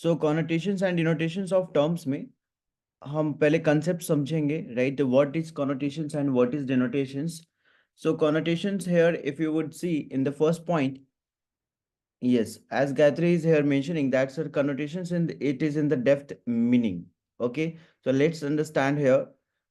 So connotations and denotations of terms में हम पहले कंसेप्ट समझेंगे, right? What is connotations and what is denotations? So connotations here, if you would see in the first point, yes, as Gayatri is here mentioning that sir, connotations in it is in the depth meaning. Okay, so let's understand here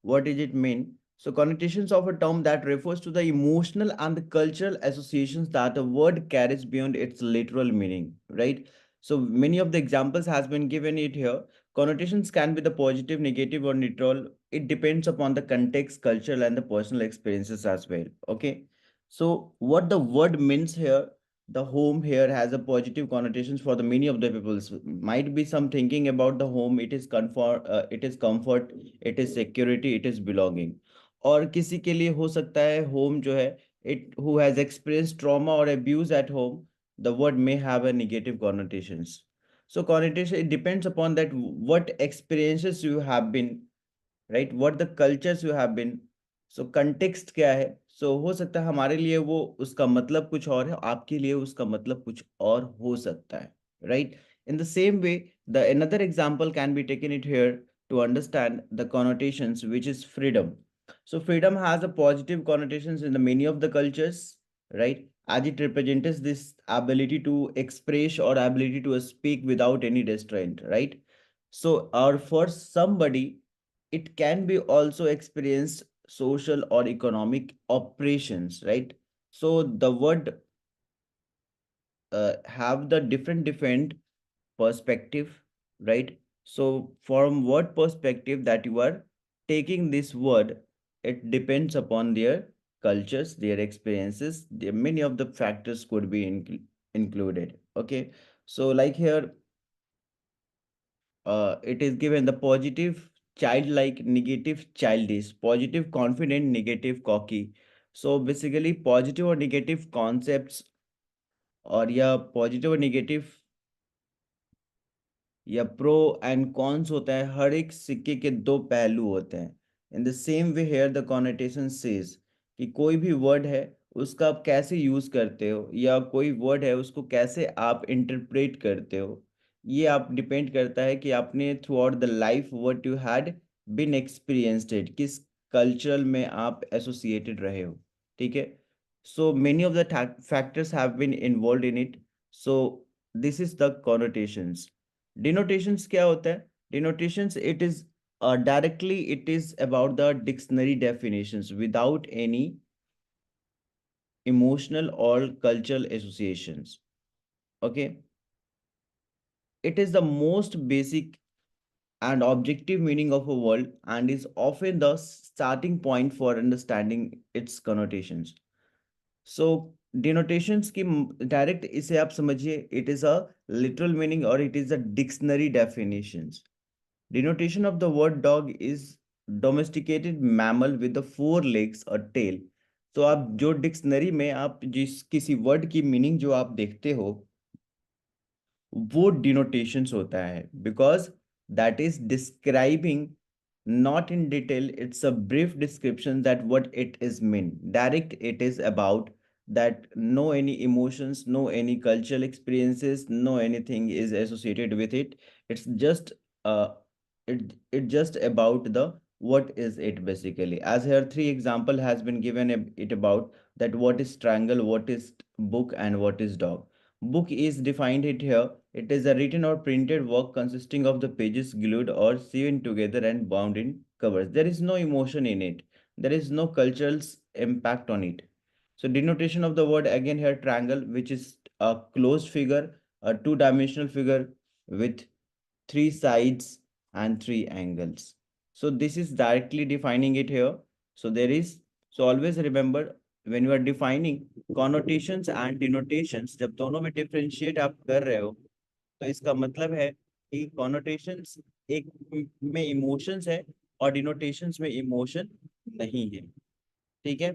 what did it mean. So connotations of a term that refers to the emotional and the cultural associations that a word carries beyond its literal meaning, right? So many of the examples has been given it here. Connotations can be the positive, negative, or neutral. It depends upon the context, cultural, and the personal experiences as well. Okay, so what the word means here, the home here has a positive connotations for the many of the peoples. Might be some thinking about the home, it is comfort, it is security, it is belonging. और किसी के लिए हो सकता है home जो है, it who has experienced trauma or abuse at home, the word may have a negative connotations. So connotation, it depends upon that what experiences you have been, right, what the cultures you have been. So context क्या है? सो हो सकता है हमारे लिए वो उसका मतलब कुछ और है, आपके लिए उसका मतलब कुछ और हो सकता है, right? In the same way, the another example can be taken it here to understand the connotations, which is freedom. So freedom has a positive connotations in the many of the cultures, right? As it represents this ability to express or ability to speak without any restraint, right? So or for somebody, it can be also experienced social or economic operations, right? So the word have the different perspective, right? So from what perspective that you are taking this word, it depends upon their cultures, their experiences. Many of the factors could be included. Okay, so like here, it is given the positive childlike, negative childish, positive confident, negative cocky. So basically positive or negative concepts, और या positive और negative या pro and cons होता है, हर एक सिक्के के दो पहलू होते हैं। In the same way here the connotation says कि कोई भी वर्ड है उसका आप कैसे यूज करते हो, या कोई वर्ड है उसको कैसे आप इंटरप्रेट करते हो, ये आप डिपेंड करता है कि आपने throughout the life what you had been experienced, किस कल्चरल में आप एसोसिएटेड रहे हो, ठीक है? So many of the factors have been involve in it. So this is the connotations. Denotations क्या होता है? Denotations it is directly it is about the dictionary definitions without any emotional or cultural associations. Okay, it is the most basic and objective meaning of a word and is often the starting point for understanding its connotations. So denotations की direct इसे आप समझिए, it is a literal meaning or it is a dictionary definitions. Denotation of the word dog is domesticated mammal with the four legs or tail. तो आप जो dictionary में आप जिस किसी वर्ड की मीनिंग जो आप देखते हो, वो डिनोटेशंस होता है, because that is describing not in detail, it's a brief description that what it is mean. Direct, it is about that no any emotions, no any cultural experiences, no anything is associated with it. It's just uh it just about the what is it basically. As here three example has been given it about that what is triangle, what is book, and what is dog. Book is defined it here. It is a written or printed work consisting of the pages glued or sewn together and bound in covers. There is no emotion in it. There is no cultural impact on it. So denotation of the word again here triangle, which is a closed figure, a two-dimensional figure with three sides and three angles. So this is directly defining it here. So there is, so always remember when you are defining connotations and denotations, जब दोनों में differentiate आप कर रहे हो, तो इसका मतलब है कि connotations एक में emotions है और denotations में emotion नहीं है, ठीक है?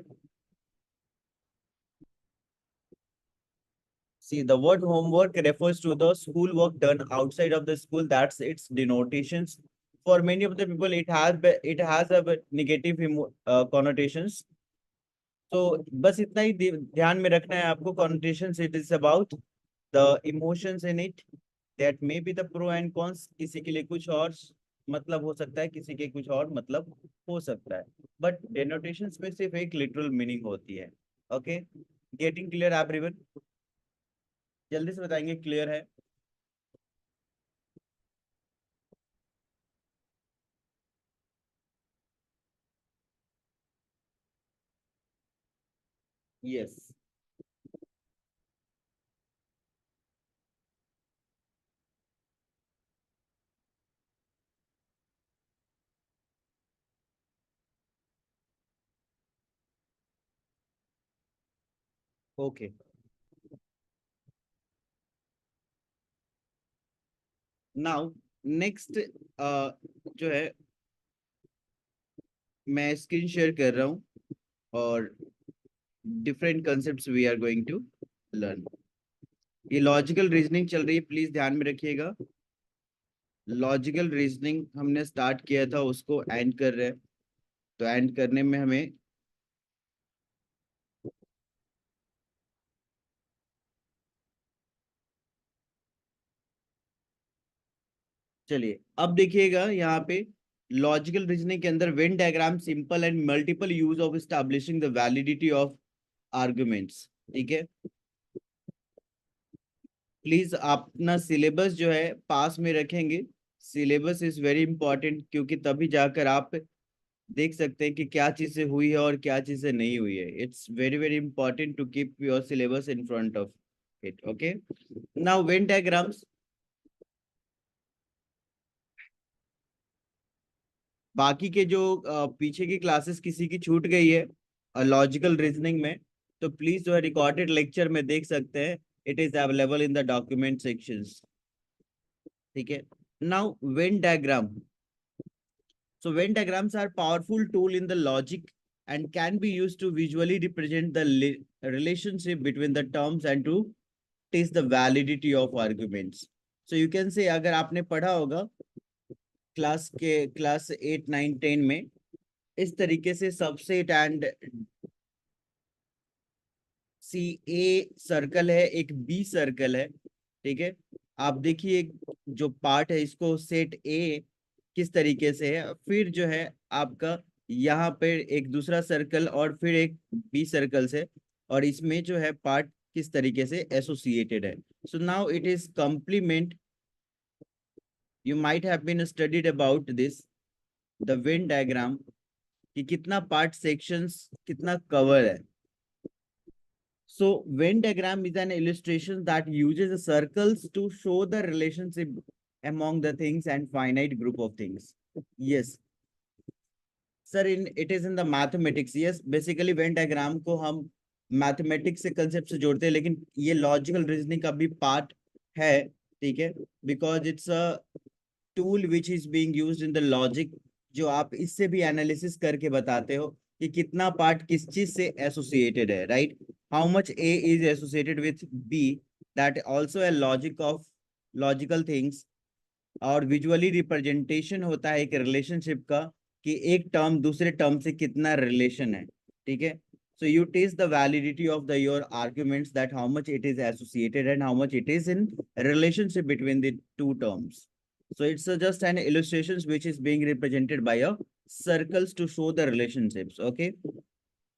See, the word homework refers to the school work done outside of the school. That's its denotations. For many of the people, it has a negative connotations. तो बस इतना ही ध्यान में रखना है आपको. Connotations, it is about the emotions in it. That may be the pro and cons, किसी के लिए कुछ और मतलब हो सकता है, किसी के कुछ और मतलब हो सकता है, बट डेनोटेशंस में सिर्फ एक लिटरल मीनिंग होती है। Okay, getting clear everyone? जल्दी से बताएंगे क्लियर है? यस। ओके, नाउ नेक्स्ट जो है, मैं स्क्रीन शेयर कर रहा हूँ और different concepts we are going to learn. ये लॉजिकल रीजनिंग चल रही है, प्लीज ध्यान में रखिएगा। लॉजिकल रीजनिंग हमने स्टार्ट किया था, उसको एंड कर रहे हैं। तो एंड करने में हमें, चलिए अब देखिएगा यहाँ पे, लॉजिकल रीजनिंग के अंदर Venn diagram simple and multiple use of establishing the validity of arguments. ठीक है, प्लीज अपना सिलेबस जो है पास में रखेंगे। सिलेबस इज वेरी इंपॉर्टेंट, क्योंकि तभी जाकर आप देख सकते हैं कि क्या चीजें हुई है और क्या चीजें नहीं हुई है। It's very very important to keep your syllabus in front of it. Okay, now Venn diagrams, बाकी के जो पीछे की क्लासेस किसी की छूट गई है लॉजिकल रीजनिंग में, तो प्लीज जो है रिकॉर्डेड लेक्चर में देख सकते हैं। It is available in the document sections. ठीक है, now Venn diagram. So Venn diagrams are powerful tool in the logic and can be used to visually represent the relationship between the terms and to test the validity of arguments. So you can say, अगर आपने पढ़ा होगा class 8 9 10 में, इस तरीके से subset and C, a circle है, एक बी सर्कल है। ठीक है, आप देखिए जो पार्ट है इसको सेट ए किस तरीके से है, फिर जो है आपका यहाँ पे एक दूसरा सर्कल और फिर एक बी सर्कल से, और इसमें जो है पार्ट किस तरीके से एसोसिएटेड है। So now it is complement, you might have been studied about this, the Venn diagram, कि कितना पार्ट सेक्शंस कितना कवर है। So Venn diagram is an illustration that uses circles to show the relationship among the things and finite group of things. Yes, sir. In it is in the mathematics. Yes, basically Venn diagram को हम mathematics से concept से जोड़ते हैं, लेकिन ये logical reasoning का भी पार्ट है। ठीक है, because it's a tool which is being used in the logic, जो आप इससे भी एनालिसिस करके बताते हो कि कितना पार्ट किस चीज से एसोसिएटेड है, right? How much A is associated with B, that also a logic of logical things. और विजुअली रिप्रेजेंटेशन होता है एक रिलेशनशिप का, कि एक टर्म दूसरे टर्म से कितना रिलेशन है। ठीक है, so you test the validity of the your arguments, that how much it is associated and how much it is in relationship between the two terms. So it's just an illustrations which is being represented by a circles to show the relationships. Okay,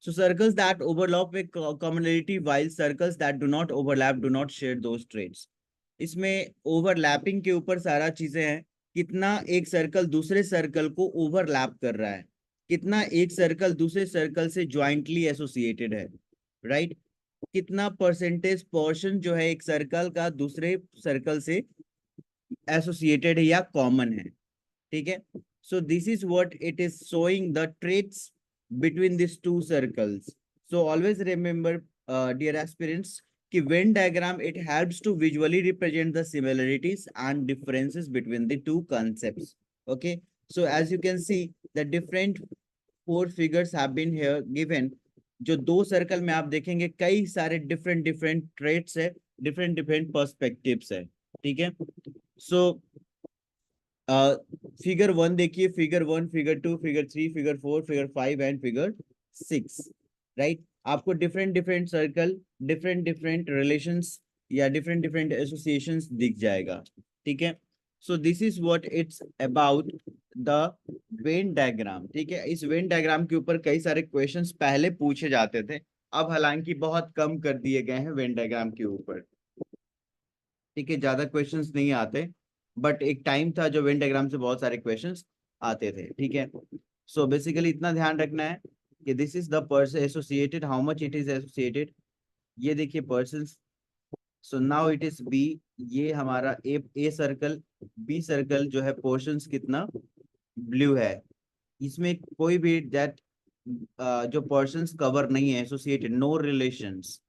so circles that overlap with commonality, while circles that do not overlap do not share those traits. इसमें overlapping के ऊपर सारा चीजें हैं, कितना एक circle दूसरे circle को ओवरलैप कर रहा है, कितना एक सर्कल दूसरे सर्कल से ज्वाइंटली एसोसिएटेड है, राइट? कितना परसेंटेज पोर्शन जो है एक सर्कल का दूसरे सर्कल से एसोसिएटेड है या कॉमन है। ठीक है, so this is what it is showing the traits between these two circles. So always remember, dear aspirants, कि Venn diagram, it helps to visually represent the similarities and differences between the two concepts. Okay, so as you can see, the different four figures have been here given. जो दो circle में आप देखेंगे कई सारे different different traits है, different different perspectives है। ठीक है, सो फिगर 1 देखिए, figure 1, figure 2, figure 3, figure 4, figure 5 and figure 6, right? आपको different different circle, different different relations या डिफरेंट डिफरेंट एसोसिएशंस दिख जाएगा। ठीक है। So this is what it's about the Venn diagram. ठीक है, इस वेन डायग्राम के ऊपर कई सारे क्वेश्चंस पहले पूछे जाते थे, अब हालांकि बहुत कम कर दिए गए हैं वेन डायग्राम के ऊपर। ठीक है, ज्यादा क्वेश्चंस नहीं आते, बट एक टाइम था जो वेन डायग्राम से बहुत सारे क्वेश्चंस आते थे। ठीक है, सो बेसिकली इतना ध्यान रखना है कि this is the person associated, how much it is associated. ये देखिए person, so now it is B, ये हमारा ए सर्कल, बी सर्कल जो है पोर्शंस कितना ब्लू है, इसमें कोई भी दैट जो पर्सन्स कवर नहीं है, एसोसिएटेड, नो रिलेशंस।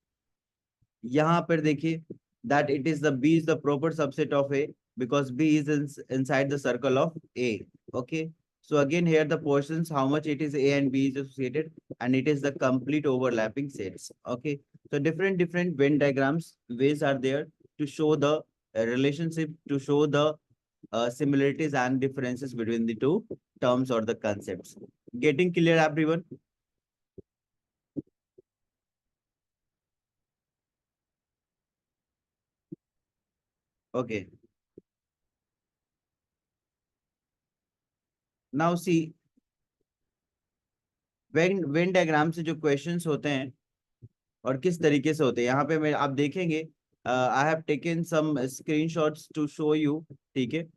यहाँ पर देखिए that it is the B is the proper subset of A because B is inside the circle of A. Okay, so again here the portions how much it is A and B is associated, and it is the complete overlapping sets. Okay, so different Venn diagrams ways are there to show the relationship, to show the similarities and differences between the two terms or the concepts. Getting clear everyone? Okay, now see, when diagram से जो questions होते हैं और किस तरीके से होते हैं, यहाँ पे मैं आप देखेंगे, I have taken some screenshots to show you. ठीक है,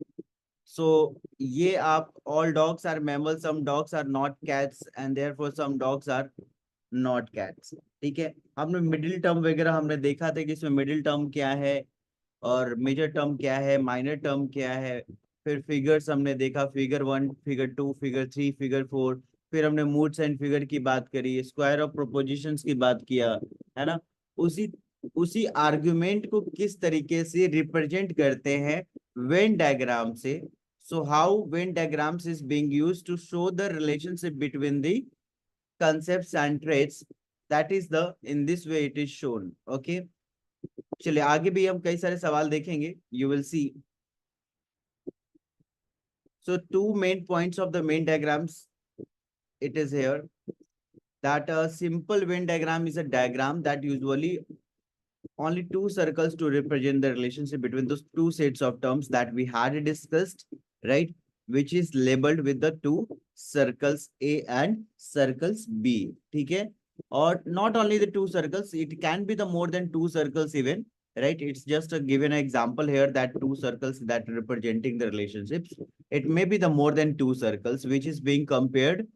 सो ये आप, all dogs are mammal, some dogs are not cats and therefore some dogs are not cats. ठीक है, हमने मिडिल टर्म वगैरह हमने देखा था कि इसमें मिडिल टर्म क्या है और मेजर टर्म क्या है, माइनर टर्म क्या है। फिर फिगर्स हमने देखा, फिगर 1, फिगर 2, फिगर 3, फिगर 4। फिर हमने मूड्स एंड फिगर की बात करी, स्क्वायर ऑफ प्रोपोजिशंस की बात किया, है ना। उसी उसी आर्गुमेंट को किस तरीके से रिप्रेजेंट करते हैं वेन डायग्राम से। So how Venn diagrams is being used to show the relationship between the concepts and traits, that is the, in this way it is shown. Okay, चलिए आगे भी हम कई सारे सवाल देखेंगे, you will see. So two main points of the main diagrams, it is here that a simple Venn diagram is a diagram that usually only two circles to represent the relationship between those two sets of terms that we had discussed, right? Which is labeled with the two circles A and circles B. ठीक है, or not only the two circles, it can be the more than two circles even, right? It's just a given example here that two circles that representing the relationships. It may be the more than two circles which is being compared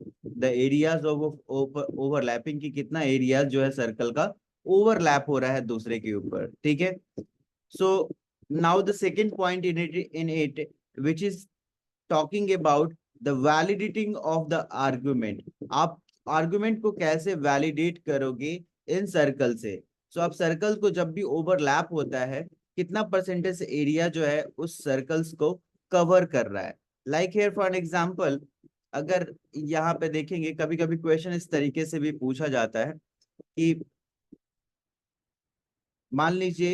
the areas of overlapping की कितना areas जो है circle का overlap हो रहा है दूसरे के ऊपर। ठीक है, so now the second point in it which is talking about the validating of the argument. आप आर्गुमेंट को कैसे वैलिडेट करोगे इन सर्कल से। सो आप सर्कल को जब भी ओवरलैप होता है, कितना परसेंटेज एरिया जो है उस सर्कल्स को कवर कर रहा है। लाइक हियर फॉर एग्जांपल, अगर यहाँ पे देखेंगे कभी कभी क्वेश्चन इस तरीके से भी पूछा जाता है कि मान लीजिए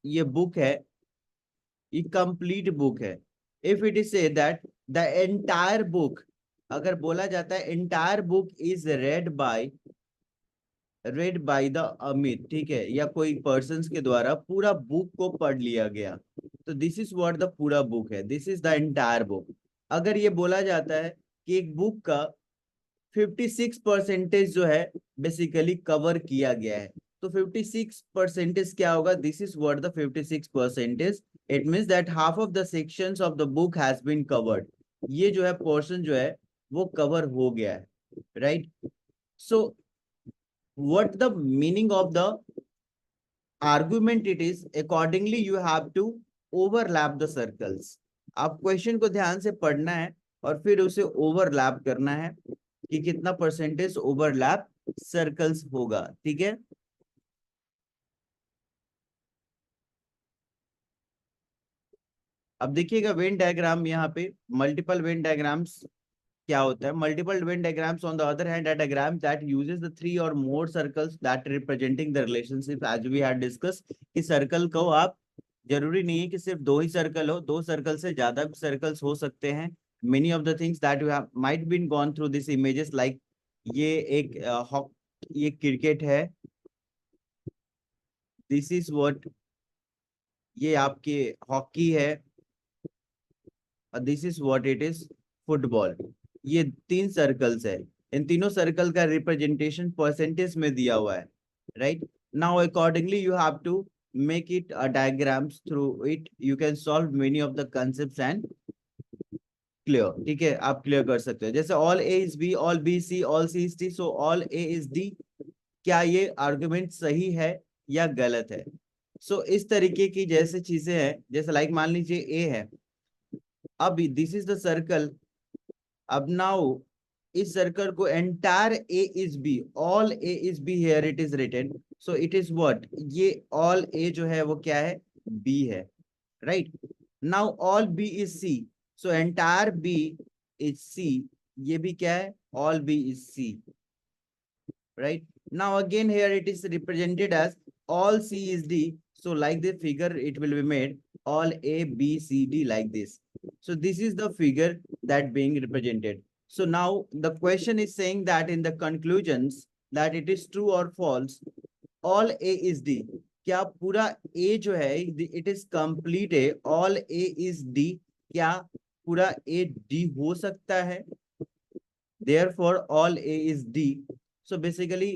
ये बुक है, ये कंप्लीट बुक है। If it is say that the entire book, अगर बोला जाता है entire book is red by the Amit, ठीक है, या कोई पर्सन के द्वारा पूरा बुक को पढ़ लिया गया, तो दिस इज व्हाट द पूरा बुक है, this is the entire book. अगर ये बोला जाता है कि एक बुक का 56% जो है बेसिकली कवर किया गया है, तो 56% क्या होगा, this is what the 56%, it means that half of the sections of the book has been covered. ये जो है पोर्शन जो है वो कवर हो गया है, right. So what the meaning of the argument, it is accordingly you have to overlap the circles. आप क्वेश्चन को ध्यान से पढ़ना है और फिर उसे ओवरलैप करना है कि कितना परसेंटेज ओवरलैप सर्कल्स होगा। ठीक है, अब देखिएगा वेन डायग्राम, यहाँ पे मल्टीपल वेन डायग्राम्स क्या होता है। Multiple Venn diagrams on the other hand a diagram that uses the three or more circles that representing the relationship as we had discussed, कि सर्कल को आप, जरूरी नहीं है कि सिर्फ दो ही सर्कल हो, दो सर्कल से ज्यादा सर्कल्स हो सकते हैं। Many of the things that you have might been gone through this images, like ये एक ये क्रिकेट है, दिस इज व्हाट ये आपके हॉकी है, और this is what it is, football. ये तीन सर्कल्स है, इन तीनों सर्कल का रिप्रेजेंटेशन परसेंटेज में दिया हुआ है, right. Now accordingly you have to make it a diagrams, through it you can solve many of the concepts and clear, ठीक है, आप क्लियर कर सकते हो। जैसे all A is B, all B C, all C is D, so all A is D, क्या ये argument सही है या गलत है? सो इस तरीके की जैसे चीजें हैं, जैसे लाइक मान लीजिए ए है, अब दिस इज द सर्कल, अब नाउ इस सर्कल को entire A is B, all A is B, here it is written, so it is what, ये ऑल ए जो है वो क्या है, बी है, right. Now all B is C, so entire B is C, ये भी क्या है, all B is C, right? Now again here it is represented as all C is D. So like the figure it will be made all A, B, C, D like this. So this is the figure that being represented. So now the question is saying that in the conclusions that it is true or false, all A is D. क्या पूरा A जो है it is complete A, all A is D, क्या पूरा A D हो सकता है? Therefore all A is D. So basically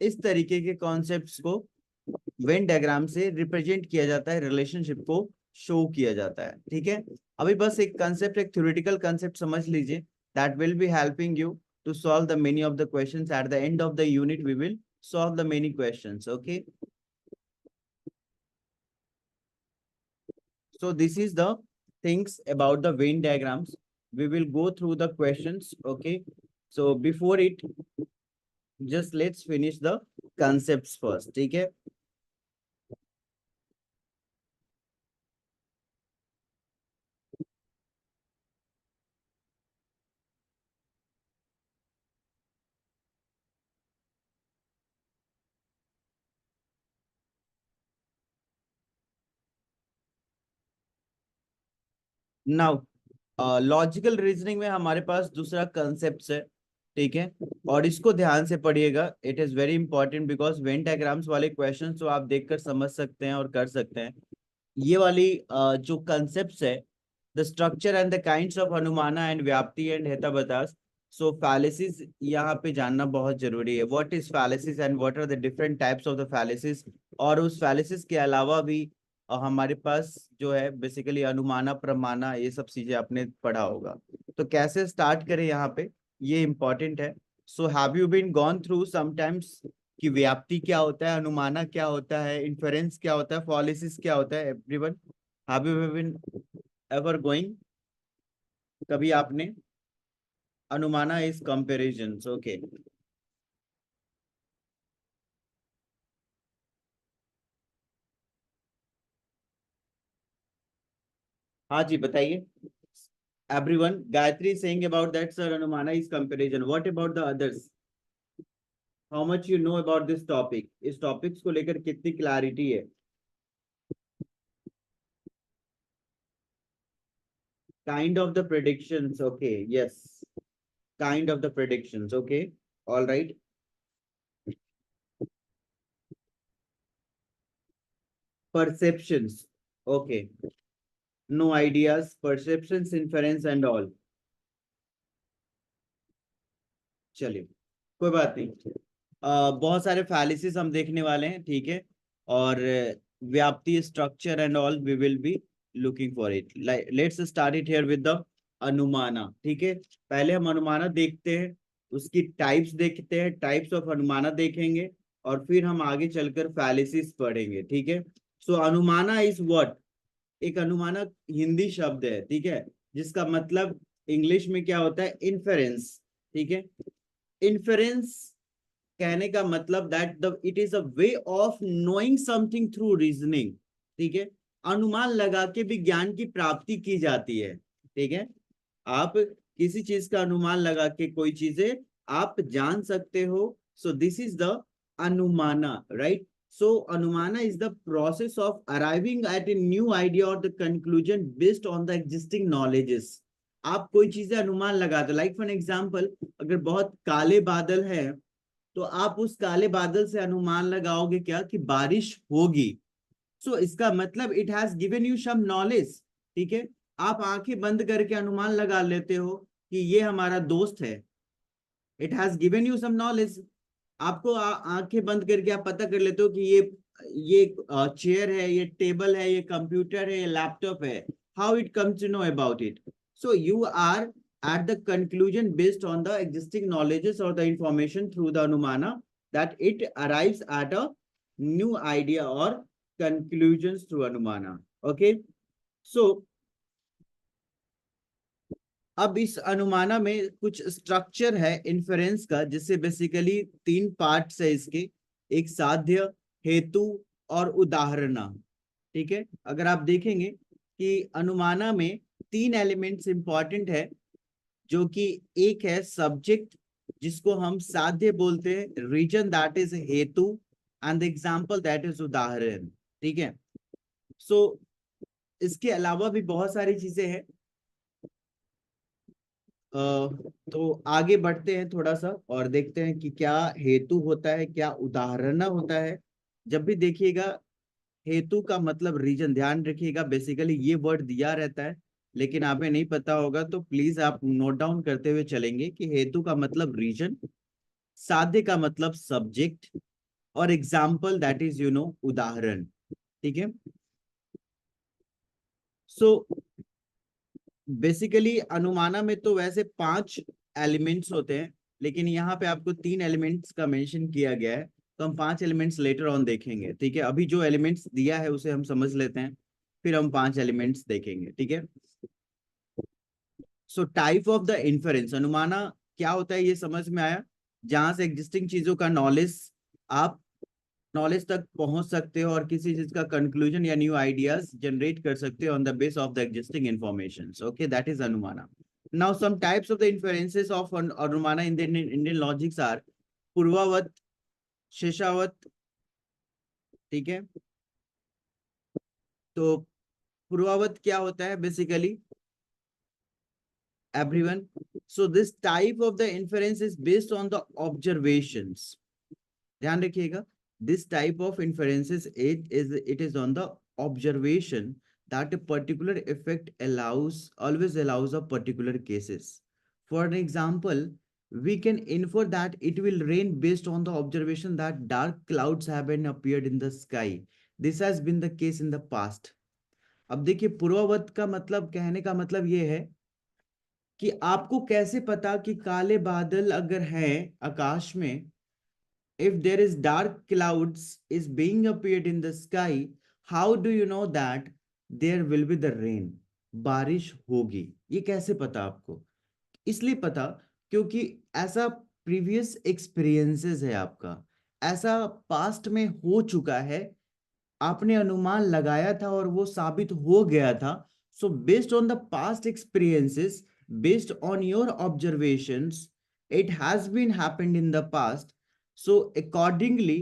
इस तरीके के कॉन्सेप्ट्स को वेन डायग्राम से रिप्रेजेंट किया जाता है, रिलेशनशिप को शो किया जाता है, ठीक है। अभी बस एक कंसेप्ट, एक थ्योरेटिकल कंसेप्ट समझ लीजिए, that will be helping you to solve the many of the questions. At the end of the unit we will solve the many questions, okay. So this is the things about the Venn diagrams. We will go through the questions, okay. So before it, just let's finish the concepts first, ठीक है। Now logical reasoning में हमारे पास दूसरा concept है, ठीक है, और इसको ध्यान से पढ़िएगा, it is very important because Venn diagrams वाले क्वेश्चन तो आप देखकर समझ सकते हैं और कर सकते हैं। ये वाली जो कंसेप्ट है, the structure and the kinds of anumana and vyapti and hetvabhasas. So fallacies यहाँ पे जानना बहुत जरूरी है, what is fallacies and what are the different types of the fallacies. और उस फैलेसिस के अलावा भी हमारे पास जो है बेसिकली अनुमाना, प्रमाणा, ये सब चीजें आपने पढ़ा होगा। तो कैसे स्टार्ट करें यहाँ पे, ये इंपॉर्टेंट है। So have you been gone through sometimes कि व्याप्ति क्या होता है, अनुमाना क्या होता है, इन्फेरेंस क्या होता है, फॉलिसिस क्या होता है, everyone have you been ever going, कभी आपने अनुमाना इज कंपैरिजन, ओके। हाँ जी बताइए। Everyone, Gayatri saying about that sir, anumana is comparison, what about the others, how much you know about this topic, इस टॉपिक्स को लेकर कितनी क्लैरिटी है? Kind of the predictions, okay, yes, kind of the predictions, okay, all right. Perceptions, okay, no ideas, perceptions, inference and all, चलिए कोई बात नहीं। बहुत सारे फैलिसिस हम देखने वाले हैं, ठीक है, और vyapti, structure and all we will be looking for it. Let's start it here with the anumana, ठीक है। पहले हम अनुमाना देखते हैं, उसकी टाइप्स देखते हैं, टाइप्स ऑफ अनुमाना देखेंगे, और फिर हम आगे चलकर फैलिसिस पढ़ेंगे, ठीक है। सो अनुमाना इज व्हाट, एक अनुमाना हिंदी शब्द है, ठीक है, जिसका मतलब इंग्लिश में क्या होता है, इन्फेरेंस, ठीक है। इन्फेरेंस कहने का मतलब that the it is a way of knowing something through reasoning, ठीक है। अनुमान लगा के भी ज्ञान की प्राप्ति की जाती है, ठीक है। आप किसी चीज का अनुमान लगा के कोई चीजें आप जान सकते हो, so this is the anumana, right. So anumana is the process of arriving at a new idea और the conclusion based on the existing knowledges. आप कोई चीजें अनुमान लगाते, लाइक फॉर एग्जाम्पल, अगर बहुत काले बादल है, तो आप उस काले बादल से अनुमान लगाओगे क्या, कि बारिश होगी, सो इसका मतलब it has given you some knowledge, ठीक है। आप आंखें बंद करके अनुमान लगा लेते हो कि ये हमारा दोस्त है, it has given you some knowledge. आपको आंखें बंद करके आप पता कर लेते हो कि ये चेयर है, ये टेबल है, ये कंप्यूटर है, ये लैपटॉप है। How it comes to know about it? So you are at the conclusion based on the existing knowledges or the information through the anumana, that it arrives at a new idea or conclusions through anumana. Okay, so अब इस अनुमाना में कुछ structure है inference का, जिससे basically तीन parts है इसके, एक साध्य, हेतु और उदाहरणा। ठीक है, अगर आप देखेंगे कि अनुमाना में तीन एलिमेंट्स इंपॉर्टेंट है, जो कि एक है सब्जेक्ट, जिसको हम साध्य बोलते हैं, रीजन दैट इज हेतु, एंड एग्जाम्पल दैट इज उदाहरण। ठीक है, सो इसके अलावा भी बहुत सारी चीजें हैं। तो आगे बढ़ते हैं थोड़ा सा और देखते हैं कि क्या हेतु होता है, क्या उदाहरण होता है। जब भी देखिएगा हेतु का मतलब रीजन, ध्यान रखिएगा बेसिकली ये वर्ड दिया रहता है, लेकिन आपने नहीं पता होगा तो प्लीज आप नोट डाउन करते हुए चलेंगे कि हेतु का मतलब रीजन, साध्य का मतलब सब्जेक्ट, और एग्जाम्पल दैट इज उदाहरण। ठीक है, सो बेसिकली अनुमाना में तो वैसे 5 एलिमेंट्स होते हैं, लेकिन यहाँ पे आपको 3 एलिमेंट्स का मेंशन किया गया है, तो हम 5 एलिमेंट्स लेटर ऑन देखेंगे। ठीक है, अभी जो एलिमेंट्स दिया है उसे हम समझ लेते हैं, फिर हम 5 एलिमेंट्स देखेंगे। ठीक है, so type of the inference, अनुमाना क्या होता है ये समझ में आया, जहां से एग्जिस्टिंग चीजों का नॉलेज, आप नॉलेज तक पहुंच सकते हो और किसी चीज का कंक्लूजन या न्यू आइडियाज जनरेट कर सकते हो on the base of the existing information. Okay, that is anumana. Now some types of the inferences of anumana in the Indian logics are purvavat, sheshavat. ठीक है, तो पूर्वावत क्या होता है basically, everyone? So this type of the inference is based on the observations. ध्यान रखिएगा, this type of inferences it is on the observation that a particular effect always allows a particular cases. For an example, we can infer that it will rain based on the observation that dark clouds have been appeared in the sky. This has been the case in the past. अब देखिए पूर्ववत का मतलब, कहने का मतलब ये है कि आपको कैसे पता कि काले बादल अगर हैं आकाश में, if there is dark clouds is being appeared in the sky, how do you know that there will be the rain? बारिश होगी, ये कैसे पता आपको? इसलिए पता क्योंकि ऐसा प्रीवियस एक्सपीरियंसेस है आपका, ऐसा पास्ट में हो चुका है, आपने अनुमान लगाया था और वो साबित हो गया था। So based on the past experiences, based on your observations, it has been happened in the past, so accordingly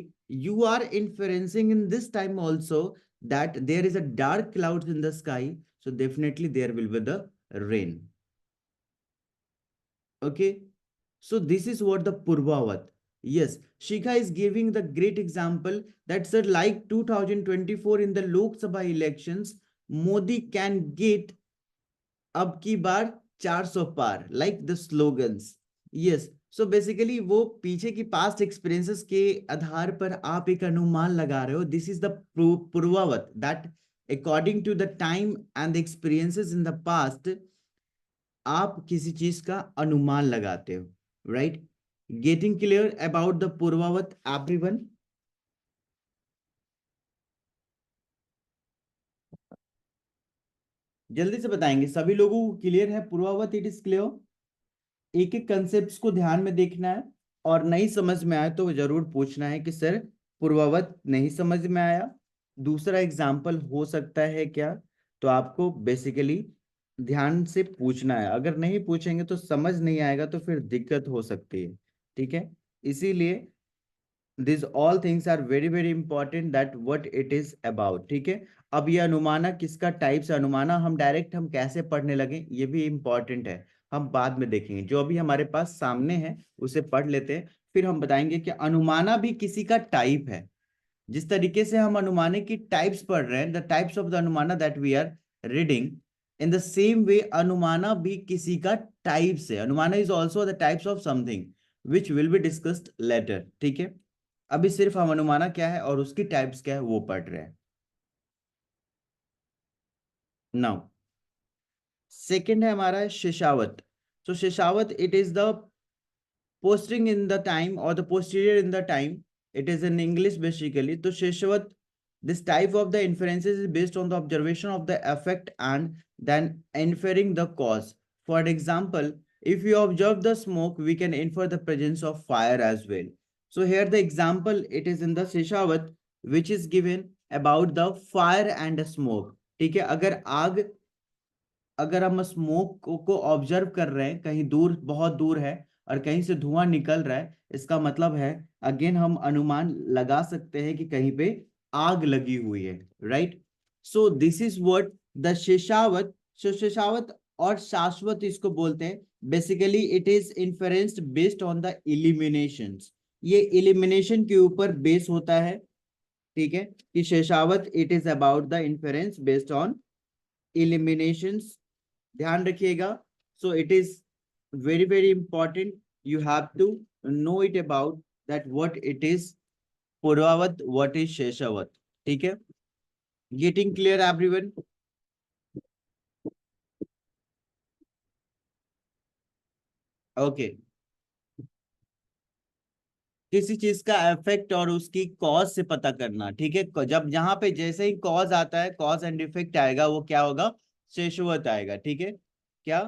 you are inferencing in this time also that there is a dark clouds in the sky, so definitely there will be the rain. Okay, so this is what the purvavat. Yes, Shikha is giving the great example that sir, like 2024 in the Lok Sabha elections, Modi can get अब की बार 400 पार, like the slogans. Yes, so basically वो पीछे की past experiences के आधार पर आप एक अनुमान लगा रहे हो। This is the purvavat, that according to the time and the experiences in the past आप किसी चीज का अनुमान लगाते हो, राइट? Getting clear about the purvavat everyone? जल्दी से बताएंगे, सभी लोगों को क्लियर है पूर्वावत? It is clear? एक एक कंसेप्ट को ध्यान में देखना है, और नहीं समझ में आए तो जरूर पूछना है कि सर पूर्ववत नहीं समझ में आया, दूसरा एग्जाम्पल हो सकता है क्या? तो आपको बेसिकली ध्यान से पूछना है, अगर नहीं पूछेंगे तो समझ नहीं आएगा, तो फिर दिक्कत हो सकती है। ठीक है, इसीलिए this all things are very very important, that what it is about. ठीक है, अब ये अनुमाना किसका टाइप से अनुमाना हम डायरेक्ट हम कैसे पढ़ने लगे ये भी इंपॉर्टेंट है, हम बाद में देखेंगे। जो अभी हमारे पास सामने है उसे पढ़ लेते हैं, फिर हम बताएंगे कि अनुमाना भी किसी का टाइप है। जिस तरीके से हम अनुमाने की टाइप्स पढ़ रहे हैं, the types of the anumana that we are reading, in the same way अनुमाना भी किसी का टाइप्स है। Anumana is also the types of something which will be discussed later. ठीक है, अभी सिर्फ हम अनुमाना क्या है और उसकी टाइप्स क्या है वो पढ़ रहे हैं। नाउ सेकेंड है हमारा शेषावत। So sheshavat, it is the posting in the time or the posterior in the time. It is in English basically. So Sheshavat, this type of the inferences is based on the observation of the effect and then inferring the cause. For example, if you observe the smoke, we can infer the presence of fire as well. So here the example, it is in the Sheshavat, which is given about the fire and the smoke. ठीक है, अगर हम smoke को observe कर रहे हैं, कहीं दूर, बहुत दूर है और कहीं से धुआं निकल रहा है, इसका मतलब है अगेन हम अनुमान लगा सकते हैं कि कहीं पे आग लगी हुई है, right. So this is what the sheshavat. शेषावत और शाश्वत इसको बोलते हैं। Basically it is inferenced based on the eliminations. ये इलिमिनेशन के ऊपर बेस होता है। ठीक है, कि sheshavat it is about the inference based on eliminations. ध्यान रखिएगा। So it is very very important, you have to know it about that what it is purvavat, what is sheshavat. ठीक है, गेटिंग क्लियर एवरीवन? ओके, किसी चीज का इफेक्ट और उसकी cause से पता करना। ठीक है, जब यहाँ पे जैसे ही कॉज आता है, कॉज एंड इफेक्ट आएगा, वो क्या होगा? शेषवत आएगा। ठीक है, क्या?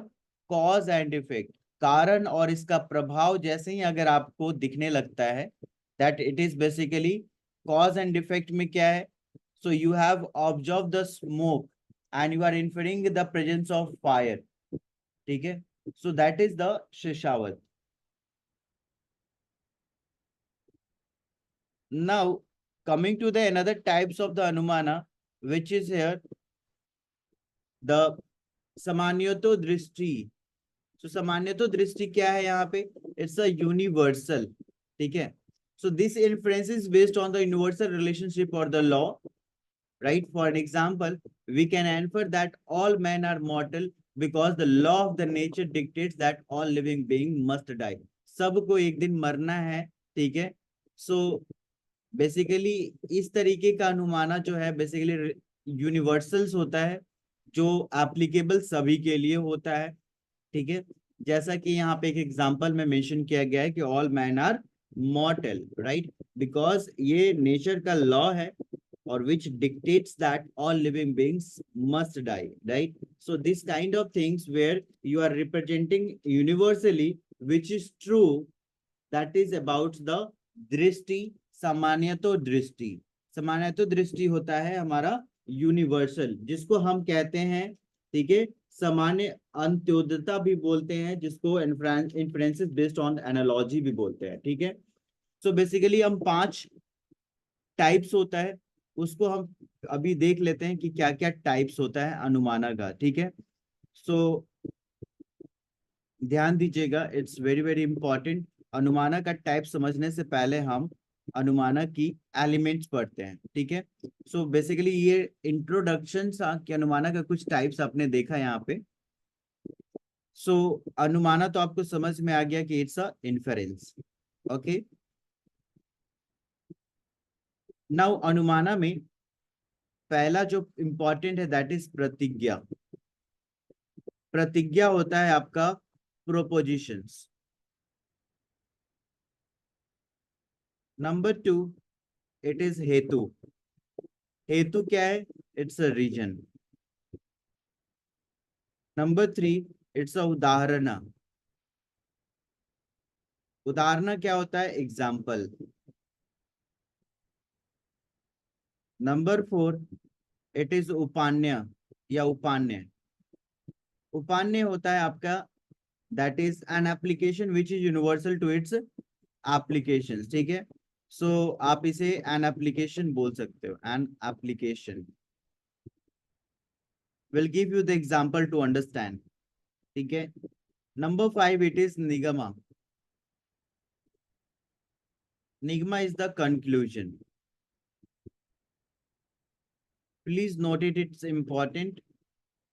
कॉज एंड इफेक्ट, कारण और इसका प्रभाव जैसे ही अगर आपको दिखने लगता है, that it is basically cause and effect में क्या है? So you have observe the smoke and you are inferring the presence of fire. ठीक है, so that is the sheshavat. Now, coming to the another types of the Anumana, which is here the Samanyato Drishti. So Samanyato Drishti क्या है यहाँ पे? It's a universal. ठीक है, so this inference is based on the universal relationship or the law, right? For an example, we can infer that all men are mortal because the law of the nature dictates that all living being must die. सबको एक दिन मरना है। ठीक है, so basically इस तरीके का अनुमाना जो है बेसिकली यूनिवर्सल्स होता है, जो एप्लीकेबल सभी के लिए होता है। ठीक है, जैसा कि यहाँ पे एक एग्जांपल में मेंशन किया गया है कि all man are mortal, right, because ये नेचर का लॉ है और which dictates that all living beings must die, right? So this kind of things where you are representing universally which is true, that is about the दृष्टि। सामान्यतो दृष्टि, सामान्यतो दृष्टि होता है हमारा यूनिवर्सल, जिसको हम कहते हैं, ठीक है, सामान्य अंत्योदयता भी बोलते हैं, जिसको इन्फ्रेंसेस बेस्ड ऑन एनालॉजी भी बोलते हैं। ठीक है, सो बेसिकली हम 5 टाइप्स होता है, उसको हम अभी देख लेते हैं कि क्या क्या टाइप्स होता है अनुमाना का। ठीक है, सो ध्यान दीजिएगा, इट्स वेरी वेरी इंपॉर्टेंट। अनुमाना का टाइप समझने से पहले हम अनुमाना की एलिमेंट्स पढ़ते हैं। ठीक है, सो बेसिकली ये इंट्रोडक्शन कि अनुमाना का कुछ टाइप्स आपने देखा यहाँ पे। सो अनुमाना तो आपको समझ में आ गया कि it's a inference. Okay, now अनुमाना में पहला जो इंपॉर्टेंट है दैट इज प्रतिज्ञा। प्रतिज्ञा होता है आपका प्रोपोजिशंस। नंबर 2, इट इज हेतु। हेतु क्या है? It's a reason. Number 3, it's a उदाहरण। उदाहरण क्या होता है? एग्जाम्पल। नंबर 4, इट इज उपान्य या उपान्य। उपान्य होता है आपका that is an application which is universal to its application. ठीक है, सो आप इसे एन एप्लीकेशन बोल सकते हो, an application. Will give you the example to understand. ठीक है, नंबर 5, इट इज निगमा। निगमा is the conclusion. Please note it, it's important.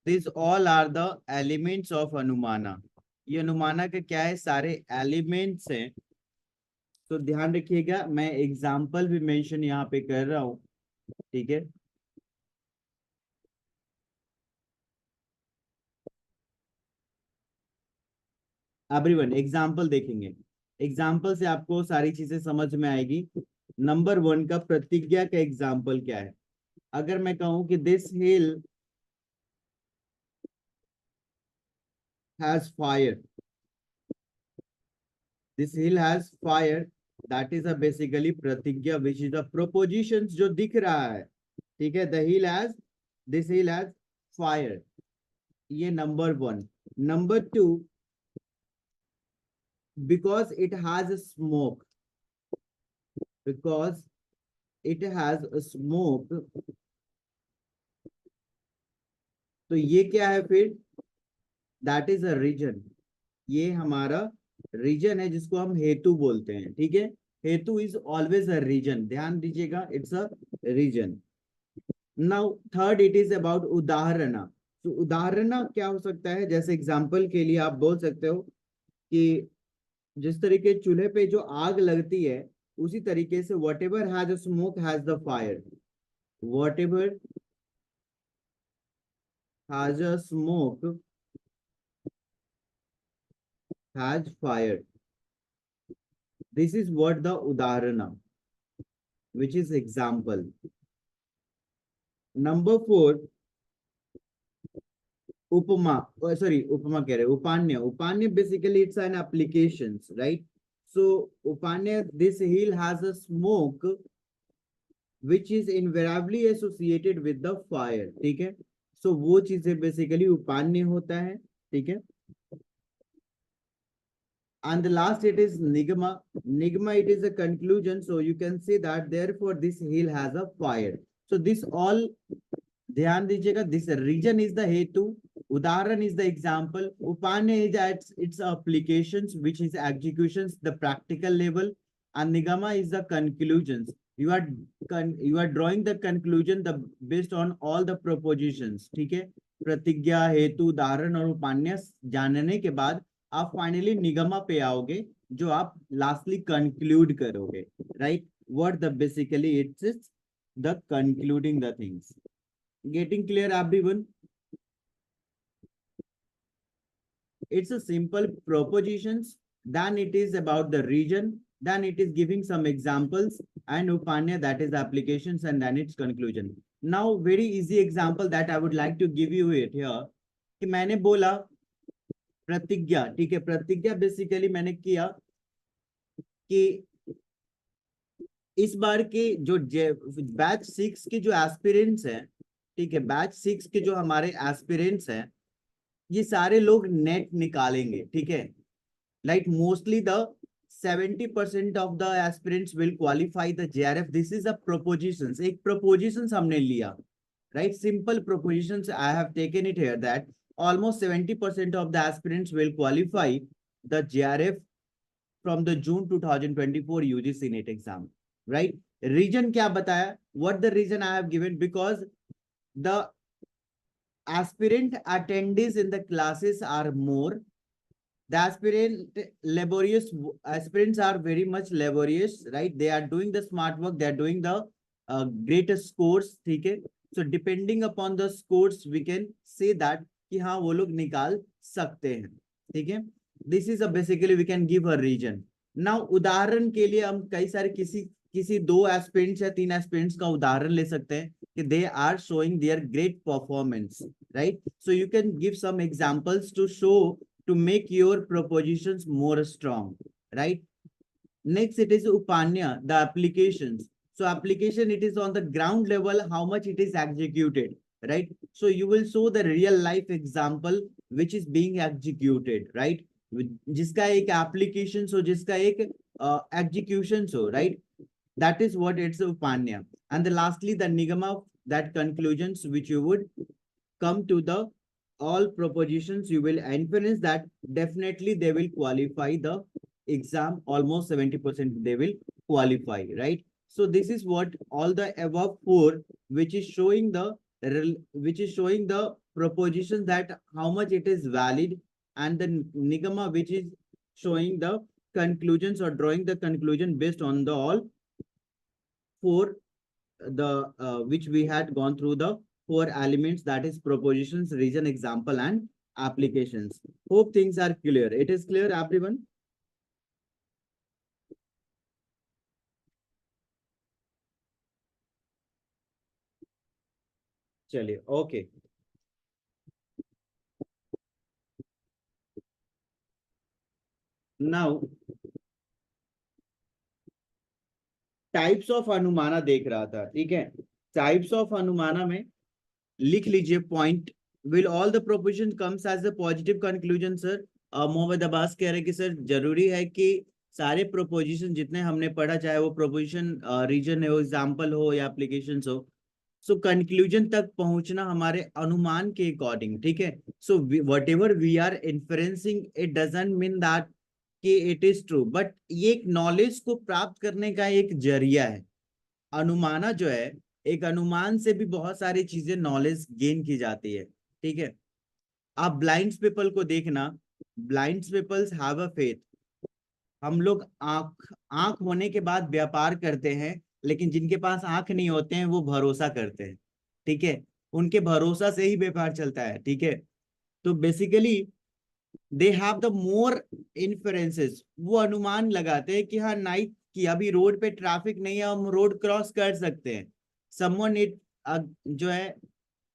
These all are the elements of अनुमाना. ये अनुमाना का क्या है, सारे एलिमेंट्स हैं. तो ध्यान रखिएगा, मैं एग्जाम्पल भी मेंशन यहाँ पे कर रहा हूँ. ठीक है. एवरीवन एग्जाम्पल देखेंगे. एग्जाम्पल से आपको सारी चीजें समझ में आएगी. नंबर 1 का प्रतिज्ञा का एग्जाम्पल क्या है. अगर मैं कहूं कि this hill has fire, this hill has fire, that is a basically प्रतिज्ञा विच इज अ प्रोपोजिशन जो दिख रहा है. ठीक है. The hill has, this hill has fire. ये number 1. Number 2, because it has smoke, because it has smoke, तो ये क्या है फिर, दैट इज अ रीजन. ये हमारा रीजन है जिसको हम हेतु बोलते हैं. ठीक है. हेतु इज ऑलवेज अ रीजन, ध्यान दीजिएगा, it's a reason. Now third, it is about उदाहरणा. तो उदाहरणा क्या हो सकता है, जैसे एग्जांपल के लिए आप बोल सकते हो कि जिस तरीके चूल्हे पे जो आग लगती है, उसी तरीके से whatever has smoke has the fire. Whatever has a smoke has fire. This is what the udaharana, which is example. Number 4, उपमा. सॉरी, उपमा कह रहे, उपान्य. उपान्य basically it's an applications, right. So उपान्य, this hill has a smoke which is invariably associated with the fire. ठीक है. सो वो चीजें बेसिकली उपान्य होता है. ठीक है. And the last, it is nigma. Nigma, it is a conclusion. So you can say that therefore this hill has a fire. So this all, ध्यान दीजिएगा, this region is the hetu, udaharan is the example, upanya is at its applications, which is executions, the practical level, and nigama is the conclusions. You are drawing the conclusion the based on all the propositions. ठीक है. प्रतिज्ञा, हेतु, उदाहरण और उपान्य जानने के बाद आप फाइनली निगमा पे आओगे, जो आप लास्टली कंक्लूड करोगे. Right. What the basically it's the concluding the things. Getting clear, everyone? It's a simple propositions, then it is about the region, then it is giving some examples, and upanya, that is the applications, and then its conclusion. Now very easy example that I would like to give you it here, कि मैंने बोला प्रतिज्ञा. ठीक है. प्रतिज्ञा basically मैंने किया कि इस बार के जो बैच 6 के जो एस्पिरेंट्स हैं, ठीक है, बैच 6 के जो हमारे एस्पिरेंट्स हैं, ये सारे लोग नेट निकालेंगे. ठीक है. Like mostly the 70% of the aspirants will qualify the JRF. This is a propositions. एक प्रोपोजिशंस हमने लिया, right. Simple propositions I have taken it here that almost 70% of the aspirants will qualify the JRF from the June 2024 UGC NET exam, right? Reason क्या बताया? What the reason I have given? Because the aspirant attendees in the classes are more. The aspirants are very much laborious, right? They are doing the smart work. They are doing the greatest scores. ठीक है. So depending upon the scores, we can say that कि हाँ वो लोग निकाल सकते हैं. ठीक है. This is a basically we can give a reason. Now उदाहरण के लिए हम कई सारे किसी 2 एस्पिरेंट्स या 3 एस्पिरेंट्स का उदाहरण ले सकते हैं कि they are showing their great performance, right? So you can give some examples to show, to make your propositions more strong, right? Next, it is upanya, the applications. So application, it is on the ground level, how much it is executed, right? So you will show the real life example which is being executed, right? जिसका एक application हो, जिसका एक execution हो, right? That is what it's upanya. And the lastly, the nigama, that conclusions which you would come to the all propositions, you will inference that definitely they will qualify the exam. Almost 70% they will qualify, right? So this is what all the above four, which is showing the proposition that how much it is valid, and the nigama, which is showing the conclusions or drawing the conclusion based on the all four, the which we had gone through the four elements, that is propositions, reason, example, and applications. Hope things are clear. It is clear, everyone? चलिए, okay. Now types of अनुमाना देख रहा था, ठीक है। Types of अनुमाना में लिख लीजिए point, will all the proposition comes as a positive conclusion sir. Mohammad Abbas कह रहे हैं कि सर जरूरी है कि सारे प्रोपोजिशन जितने हमने पढ़ा, चाहे वो प्रोपोजिशन रीजन हो, एग्जाम्पल हो या एप्लीकेशन हो, सो कंक्लूजन तक पहुंचना हमारे अनुमान के अकॉर्डिंग, ठीक है। So whatever we are influencing, it doesn't mean that कि इट इज ट्रू, बट ये एक नॉलेज को प्राप्त करने का एक जरिया है। अनुमाना जो है, एक अनुमान से भी बहुत सारी चीजें नॉलेज गेन की जाती है, ठीक है। आप ब्लाइंड पीपल को देखना, blind peoples have a faith. हम लोग आंख आंख होने के बाद व्यापार करते हैं, लेकिन जिनके पास आंख नहीं होते हैं वो भरोसा करते हैं, ठीक है। उनके भरोसा से ही व्यापार चलता है, ठीक है। तो basically they have the more influences, वो अनुमान लगाते हैं कि हाँ नाइट की अभी रोड पे ट्रैफिक नहीं है, हम रोड क्रॉस कर सकते हैं। समवन इट जो है,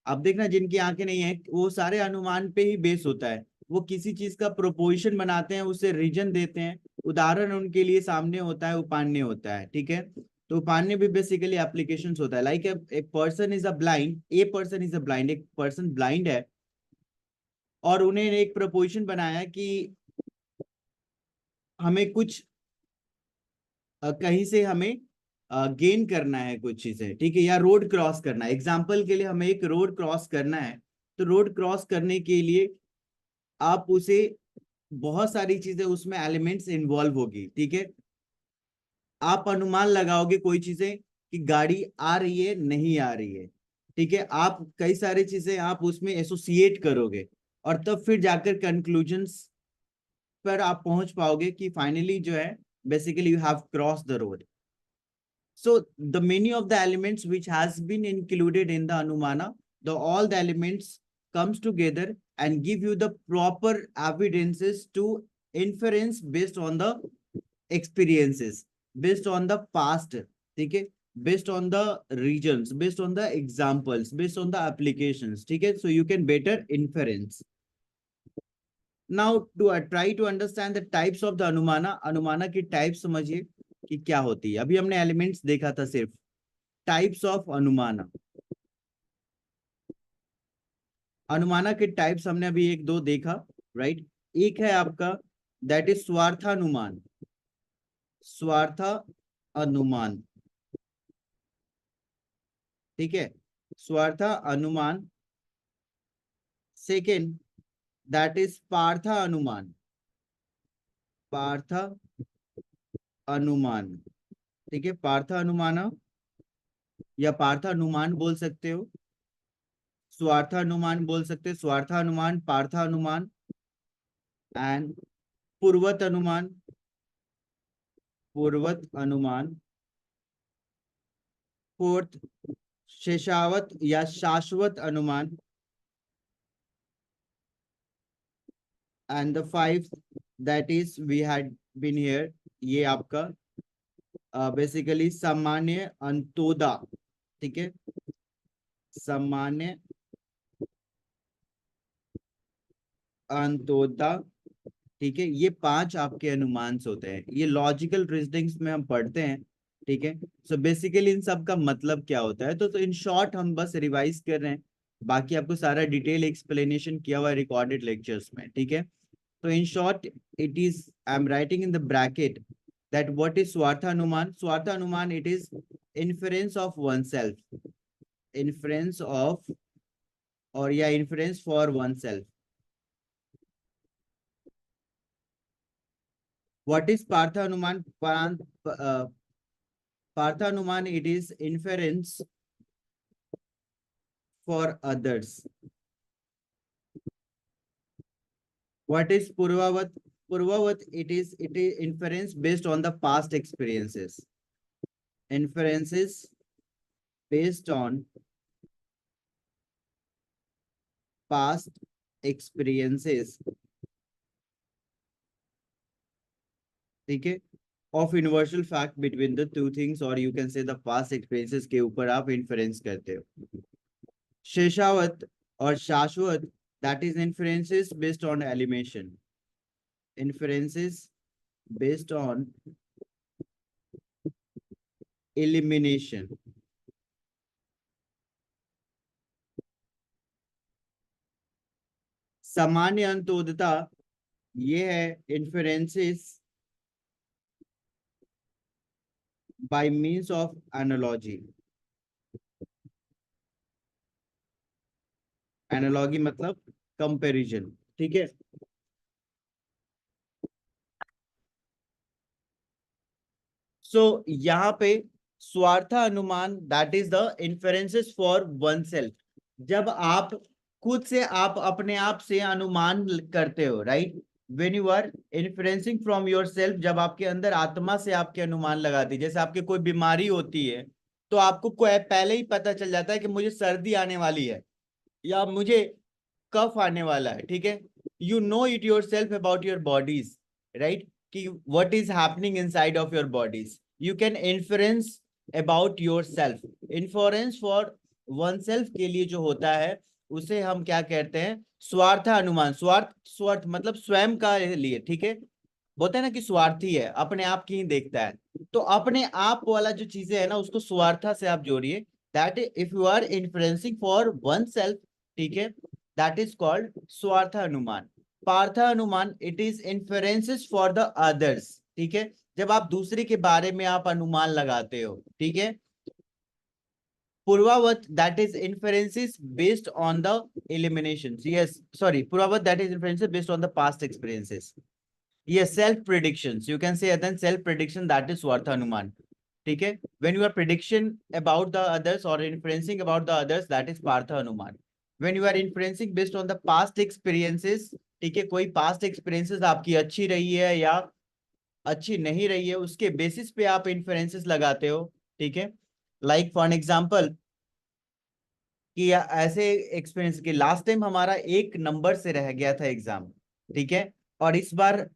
अब देखना जिनकी आंखें नहीं है, वो सारे अनुमान पे ही बेस होता है। वो किसी चीज का प्रोपोजिशन बनाते हैं, उसे रीजन देते हैं, उदाहरण उनके लिए सामने होता है, उपान्य होता है, ठीक है। तो उपान्य भी बेसिकली एप्लीकेशंस होता है। लाइक एक person is a blind, a person is a blind, एक पर्सन ब्लाइंड है और उन्हें एक प्रपोजिशन बनाया कि हमें कुछ कहीं से हमें गेन करना है कुछ चीजें, ठीक है, या रोड क्रॉस करना है। एग्जाम्पल के लिए हमें एक रोड क्रॉस करना है, तो रोड क्रॉस करने के लिए आप उसे बहुत सारी चीजें उसमें एलिमेंट्स इन्वॉल्व होगी, ठीक है। आप अनुमान लगाओगे कोई चीजें कि गाड़ी आ रही है नहीं आ रही है, ठीक है। आप कई सारी चीजें आप उसमें एसोसिएट करोगे और तब फिर जाकर कंक्लूजन्स पर आप पहुंच पाओगे कि फाइनली जो है basically you have cross the road. So the many of the elements which has been included in the Anumana, the all the elements comes together and give you the proper evidences to inference based on the experiences, based on the past, okay, based on the regions, based on the examples, based on the applications, okay, so you can better inference. Now to try to understand the types of the Anumana, Anumana की types समझिए कि क्या होती है। अभी हमने elements देखा था सिर्फ, टाइप्स ऑफ अनुमाना। अनुमाना के टाइप्स हमने अभी एक दो देखा, राइट। एक है आपका दैट इज स्वार्थानुमान, स्वार्थ अनुमान, ठीक है, स्वार्थ अनुमान। सेकेंड दैट इज पार्थ अनुमान, पार्थ अनुमान, ठीक है, पार्थ अनुमान या पार्थानुमान बोल सकते हो, स्वार्थानुमान बोल सकते हो, स्वार्थानुमान, पार्थानुमान एंड पूर्वत अनुमान, पूर्वत अनुमान। फोर्थ शेषावत या शाश्वत अनुमान, and the five that is we had been here, ये आपका बेसिकली सामान्य अंतोदा, ठीक है, सामान्य अंतोदा, ठीक है। ये पांच आपके अनुमान होते हैं, ये लॉजिकल रीजनिंग्स में हम पढ़ते हैं, ठीक है। सो बेसिकली इन सब का मतलब क्या होता है, तो इन शॉर्ट हम बस रिवाइज कर रहे हैं, बाकी आपको सारा डिटेल एक्सप्लेनेशन किया हुआ है रिकॉर्डेड लेक्चर्स में, ठीक है। तो in short it is I am writing in the bracket that what is swarthanuman, swarthanuman it is inference of oneself, inference of or yeah inference for oneself. What is parthanuman, पार्थानुमान, it is inference for others. What is Purvavat? Purvavat, it is inference based on the past experiences. Inferences based on past experiences. ठीक है, of universal fact between the two things, or you can say the past experiences के ऊपर आप inference करते हो. शेषावत और शाश्वत, that is inferences based on elimination. Inferences based on elimination. सामान्य अंतोदता, ये है inferences by means of analogy. Analogy मतलब comparison. ठीक है, सो यहाँ पे स्वार्थ अनुमान, that is the inferences for one self. जब आप खुद से आप अपने आप से अनुमान करते हो, right, when you are influencing from your self, जब आपके अंदर आत्मा से आपके अनुमान लगाती है. जैसे आपके कोई बीमारी होती है तो आपको पहले ही पता चल जाता है कि मुझे सर्दी आने वाली है या मुझे कफ आने वाला है. ठीक है, you know it your self about your bodies, right, कि what is happening inside of your bodies. You can influence about your self. Influence for one self के लिए जो होता है उसे हम क्या कहते हैं, स्वार्थ अनुमान. स्वार्थ मतलब स्वयं का लिए. ठीक है, बोलते हैं ना कि स्वार्थी है, अपने आप की ही देखता है. तो अपने आप वाला जो चीजें है ना, उसको स्वार्था से आप जोड़िए. That if you are influencing for one self, ठीक है, दैट इज कॉल्ड स्वार्थ अनुमान. पार्थ अनुमान, it is influences for the others. ठीक है, जब आप दूसरे के बारे में आप अनुमान लगाते हो. ठीक है, पूर्वावत, that is inferences based on the eliminations. Yes, sorry, पूर्वावत, that is inferences based on the past experiences. Yes, self predictions, you can say. Then self prediction, that is Swartha Anuman. ठीक है, when you are prediction about the others or inferencing about the others, that is Partha Anuman. When you are inferencing based on the past experiences, ठीक है, कोई past experiences आपकी अच्छी रही है या अच्छी नहीं रही है, उसके बेसिस पे आप inferences लगाते हो. ठीक है, like for an example, कि ऐसे एक्सपीरियंस कि लास्ट टाइम हमारा एक नंबर से रह गया था एग्जाम. ठीक है, और इस बार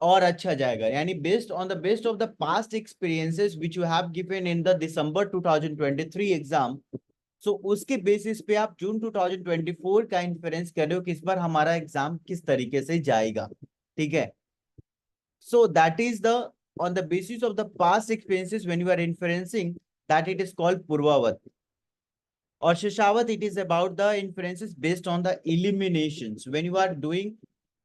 और अच्छा जाएगा, यानी based on the best of the past experiences which you have given in the December 2023 exam. So उसके बेसिस पे आप जून 2024 का इन्फ्लुएंस कर रहे हो कि इस बार हमारा एग्जाम किस तरीके से जाएगा. ठीक है, so that is the on the basis of the past experiences when you are influencing, that it is called purvavat. और sheshavat, it is about the inferences based on the eliminations. When you are doing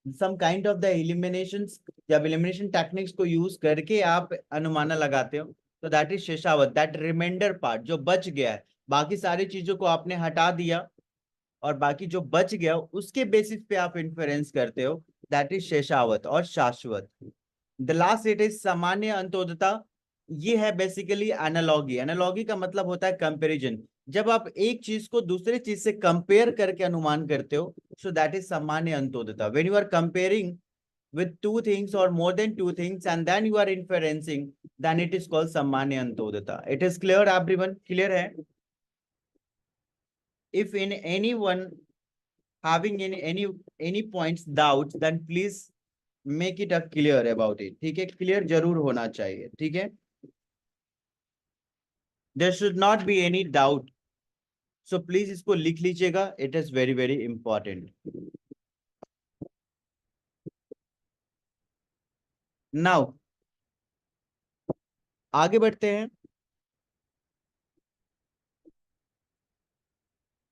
some kind of the eliminations, जब elimination techniques को use करके आप अनुमाना लगाते हो, तो that is शेषावत. that remainder part जो बच गया है, बाकी सारी चीजों को आपने हटा दिया और बाकी जो बच गया उसके बेसिस पे आप इन्फ्लुएंस करते हो, that is शेषावत और शाश्वत. द लास्ट इट इज सामान्य अंतोदता. ये है बेसिकली एनालॉगी. एनालॉगी का मतलब होता है कंपैरिजन. जब आप एक चीज को दूसरे चीज से कंपेयर करके अनुमान करते हो, सो दैट इज सामान्य अंतोदता. When you are comparing with two things or more than two things and then you are inferencing, then it is called सामान्य अंतोदता. It is clear everyone? Clear है? If in anyone having any points doubts, then please make it a clear about it. ठीक है, clear जरूर होना चाहिए. ठीक है, there should not be any doubt. So please इसको लिख लीजिएगा. It is very very important. Now आगे बढ़ते हैं.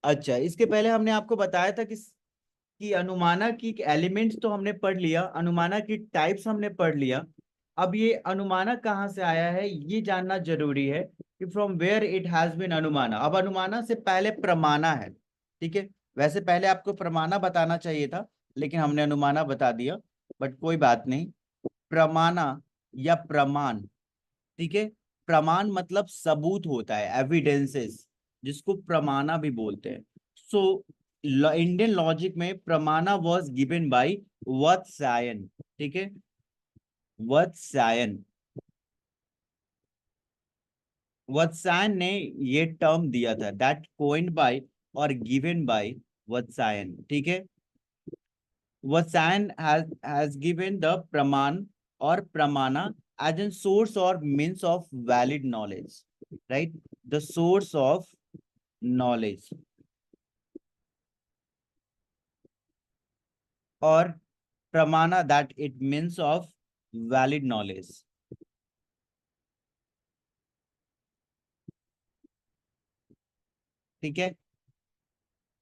अच्छा, इसके पहले हमने आपको बताया था कि अनुमाना की एलिमेंट्स तो हमने पढ़ लिया, अनुमाना की टाइप्स हमने पढ़ लिया. अब ये अनुमाना कहाँ से आया है ये जानना जरूरी है कि from where it has been anumana. अब अनुमाना से पहले प्रमाणा है. ठीक है, वैसे पहले आपको प्रमाणा बताना चाहिए था लेकिन हमने अनुमाना बता दिया, बट कोई बात नहीं. प्रमाणा या प्रमाण, ठीक है, प्रमाण मतलब सबूत होता है, एविडेंसेस, जिसको प्रमाणा भी बोलते हैं। सो इंडियन लॉजिक में प्रमाणा वाज गिवन बाय वत्स्यायन, ठीक है, वत्स्यायन। वत्स्यायन ने ये टर्म दिया था, दैट कोइन्ड बाय और गिवन बाय वत्स्यायन, ठीक है। Vasan has given the praman or pramana as a source or means of valid knowledge, right? The source of knowledge or pramana, that it means of valid knowledge. ठीक है?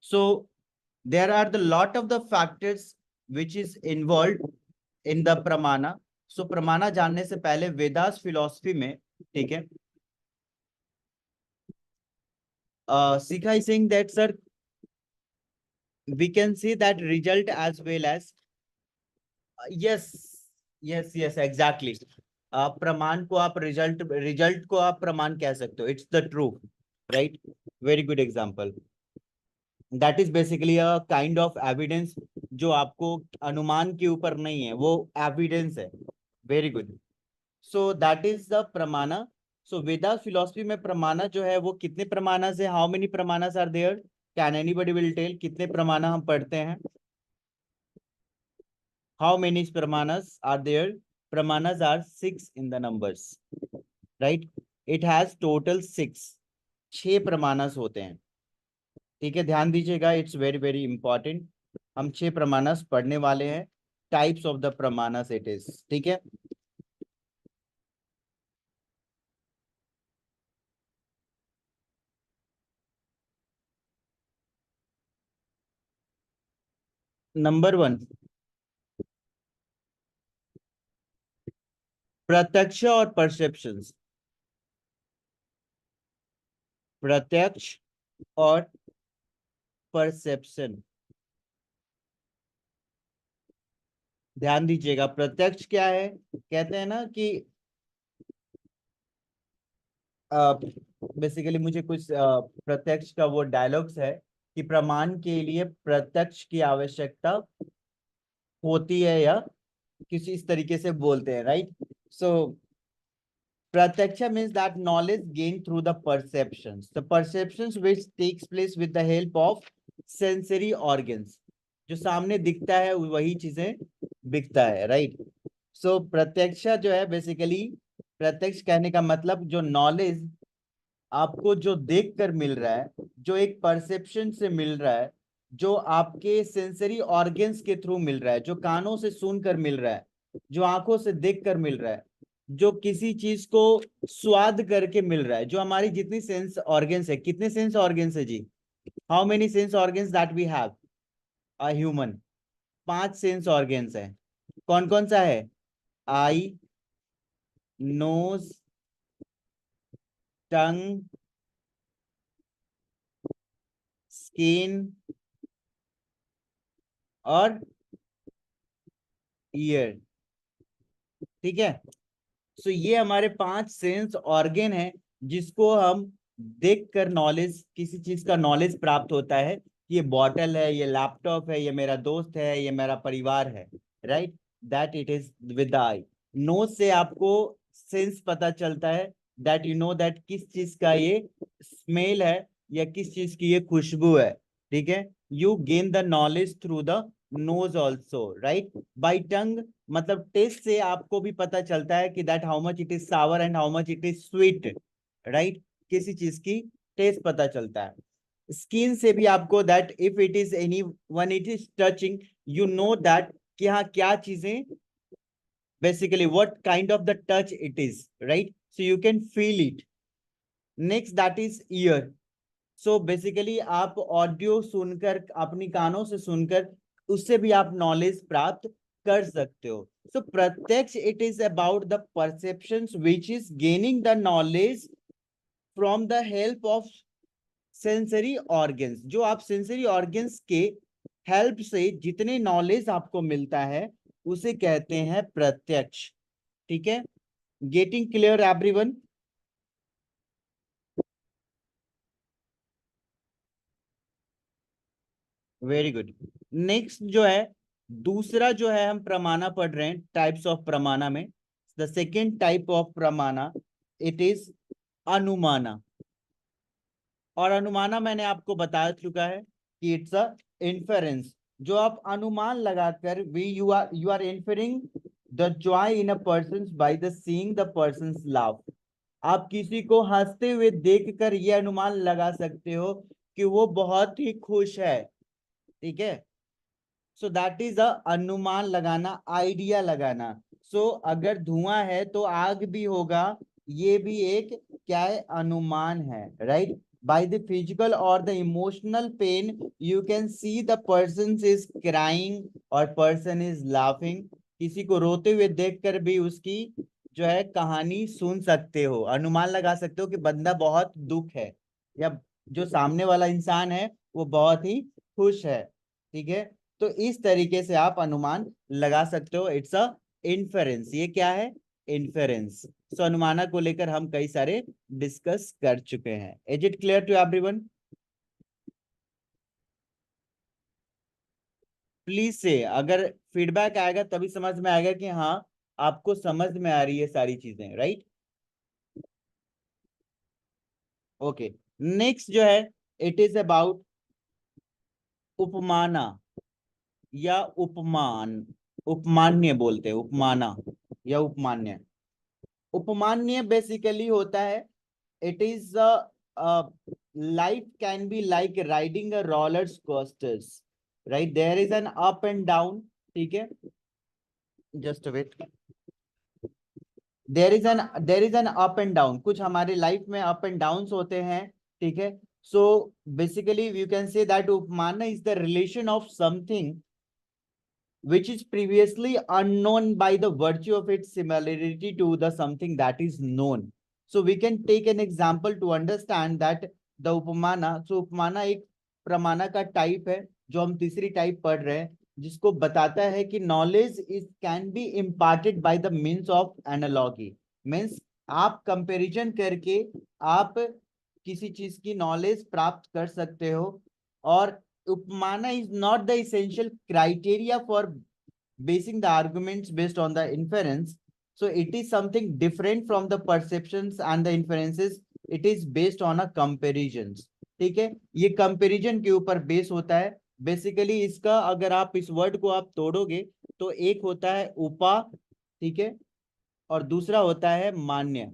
So there are the lot of the factors which is involved in the pramana. So pramana जानने से पहले Vedas philosophy में, ठीक है, Sikha is saying that, sir, we can see that result as well as yes, yes, exactly. प्रमाण को आप result को आप प्रमाण कह सकते हो, it's the true, right, very good example. That is basically a kind of evidence जो आपको अनुमान के ऊपर नहीं है, वो एविडेंस है। Very good. So that is the प्रमाणा। सो वेदास फिलोसफी में प्रमाणा जो है वो कितने प्रमाणा से, how many pramanas are there, can anybody will tell कितने प्रमाणा हम पढ़ते हैं? How many pramanas are there? Pramanas are 6 in the numbers, right? It has total 6, 6 प्रमानस होते हैं, ठीक है, ध्यान दीजिएगा, इट्स वेरी वेरी इंपॉर्टेंट। हम 6 प्रमानस पढ़ने वाले हैं, types of the pramanas it is, ठीक है। नंबर 1, प्रत्यक्ष और परसेप्शंस। प्रत्यक्ष और परसेप्शन, ध्यान दीजिएगा। प्रत्यक्ष क्या है? कहते हैं ना कि बेसिकली मुझे कुछ प्रत्यक्ष का वो डायलॉग्स है कि प्रमाण के लिए प्रत्यक्ष की आवश्यकता होती है, या किसी इस तरीके से बोलते हैं, right. So pratyaksha means that knowledge gained through the perceptions which takes place with the help of sensory organs। जो सामने दिखता है वही चीजें दिखता है, राइट। सो प्रत्यक्षा जो है बेसिकली, प्रत्यक्ष कहने का मतलब जो नॉलेज आपको जो देख कर मिल रहा है, जो एक परसेप्शन से मिल रहा है, जो आपके सेंसरी ऑर्गन्स के थ्रू मिल रहा है, जो कानों से सुनकर मिल रहा है, जो आंखों से देख कर मिल रहा है, जो किसी चीज को स्वाद करके मिल रहा है, जो हमारी जितनी सेंस ऑर्गन्स है। कितने सेंस ऑर्गन्स है जी? How many sense organs that we have a human? 5 sense organs है। कौन कौन सा है? आई, नोज, टंग, स्किन और ईयर, ठीक है। सो ये हमारे 5 सेंस ऑर्गन है, जिसको हम देखकर नॉलेज, किसी चीज का नॉलेज प्राप्त होता है। ये बॉटल है, ये लैपटॉप है, ये मेरा दोस्त है, ये मेरा परिवार है, right. That it is with the eye. Nose से आपको सेंस पता चलता है, दैट यू नो दैट किस चीज का ये स्मेल है या किस चीज की ये खुशबू है, ठीक है। You gain the knowledge through the nose also, right. By tongue मतलब टेस्ट से आपको भी पता चलता है कि that how much it is sour and how much it is sweet, right. किसी चीज की टेस्ट पता चलता है। स्किन से भी आपको that if it is any one it is touching, you know that कि हाँ क्या चीजें, basically what kind of the touch it is, right. So you can feel it. Next that is year. So basically आप audio सुनकर, अपनी कानों से सुनकर, उससे भी आप नॉलेज प्राप्त कर सकते हो। सो प्रत्यक्ष it is about the perceptions which is gaining the knowledge from the help of sensory organs. जो आप सेंसरी ऑर्गन्स के हेल्प से जितने नॉलेज आपको मिलता है उसे कहते हैं प्रत्यक्ष, ठीक है। Getting clear everyone? Very good. Next जो है, दूसरा जो है हम प्रमाणा पढ़ रहे हैं, टाइप्स ऑफ प्रमाणा में। द सेकेंड टाइप ऑफ प्रमाणा, इट इज अनुमाना। और अनुमाना मैंने आपको बता चुका है कि इट्स अ इन्फेरेंस। जो आप अनुमान लगाकर we you are inferring the joy in a person by the seeing the person's laugh. आप किसी को हंसते हुए देखकर यह अनुमान लगा सकते हो कि वो बहुत ही खुश है। ठीक है, सो दैट इज अ अनुमान लगाना, आइडिया लगाना। सो अगर धुआं है तो आग भी होगा, ये भी एक क्या है, अनुमान है, राइट। बाय द फिजिकल और the emotional pain you can see the person is crying और पर्सन इज लाफिंग। किसी को रोते हुए देखकर भी उसकी जो है कहानी सुन सकते हो, अनुमान लगा सकते हो कि बंदा बहुत दुख है, या जो सामने वाला इंसान है वो बहुत ही खुश है। ठीक है, तो इस तरीके से आप अनुमान लगा सकते हो। It's a inference. ये क्या है, इन्फेरेंस। सो अनुमाना को लेकर हम कई सारे डिस्कस कर चुके हैं। Is it clear to everyone? Please से अगर फीडबैक आएगा तभी समझ में आएगा कि हाँ आपको समझ में आ रही है सारी चीजें, राइट। ओके, नेक्स्ट जो है, इट इज अबाउट उपमाना या उपमान। उपमान्य बोलते हैं, उपमाना या उपमान्य। उपमान्य बेसिकली होता है, it is life can be like riding a roller coasters, right? There is an up and down. ठीक है, just wait. There is an up and down. कुछ हमारे लाइफ में अप एंड डाउन्स होते हैं। ठीक है, so basically you can say that उपमाना is the relation of something which is previously unknown by the virtue of its similarity to the something that is known. So we can take an example to understand that the उपमाना, so उपमाना एक प्रमाणा का type है जो हम तीसरी type पढ़ रहे हैं, जिसको बताता है कि knowledge is can be imparted by the means of analogy. Means आप कंपैरिजन करके आप किसी चीज की नॉलेज प्राप्त कर सकते हो। और उपमाना is not the essential criteria for basing the arguments based on the inference. So it is something different from the perceptions and the inferences. It is based on a comparisons. ठीक है, ये comparison के ऊपर base होता है। Basically इसका अगर आप इस वर्ड को आप तोड़ोगे तो एक होता है उपा, ठीक है, और दूसरा होता है मान्य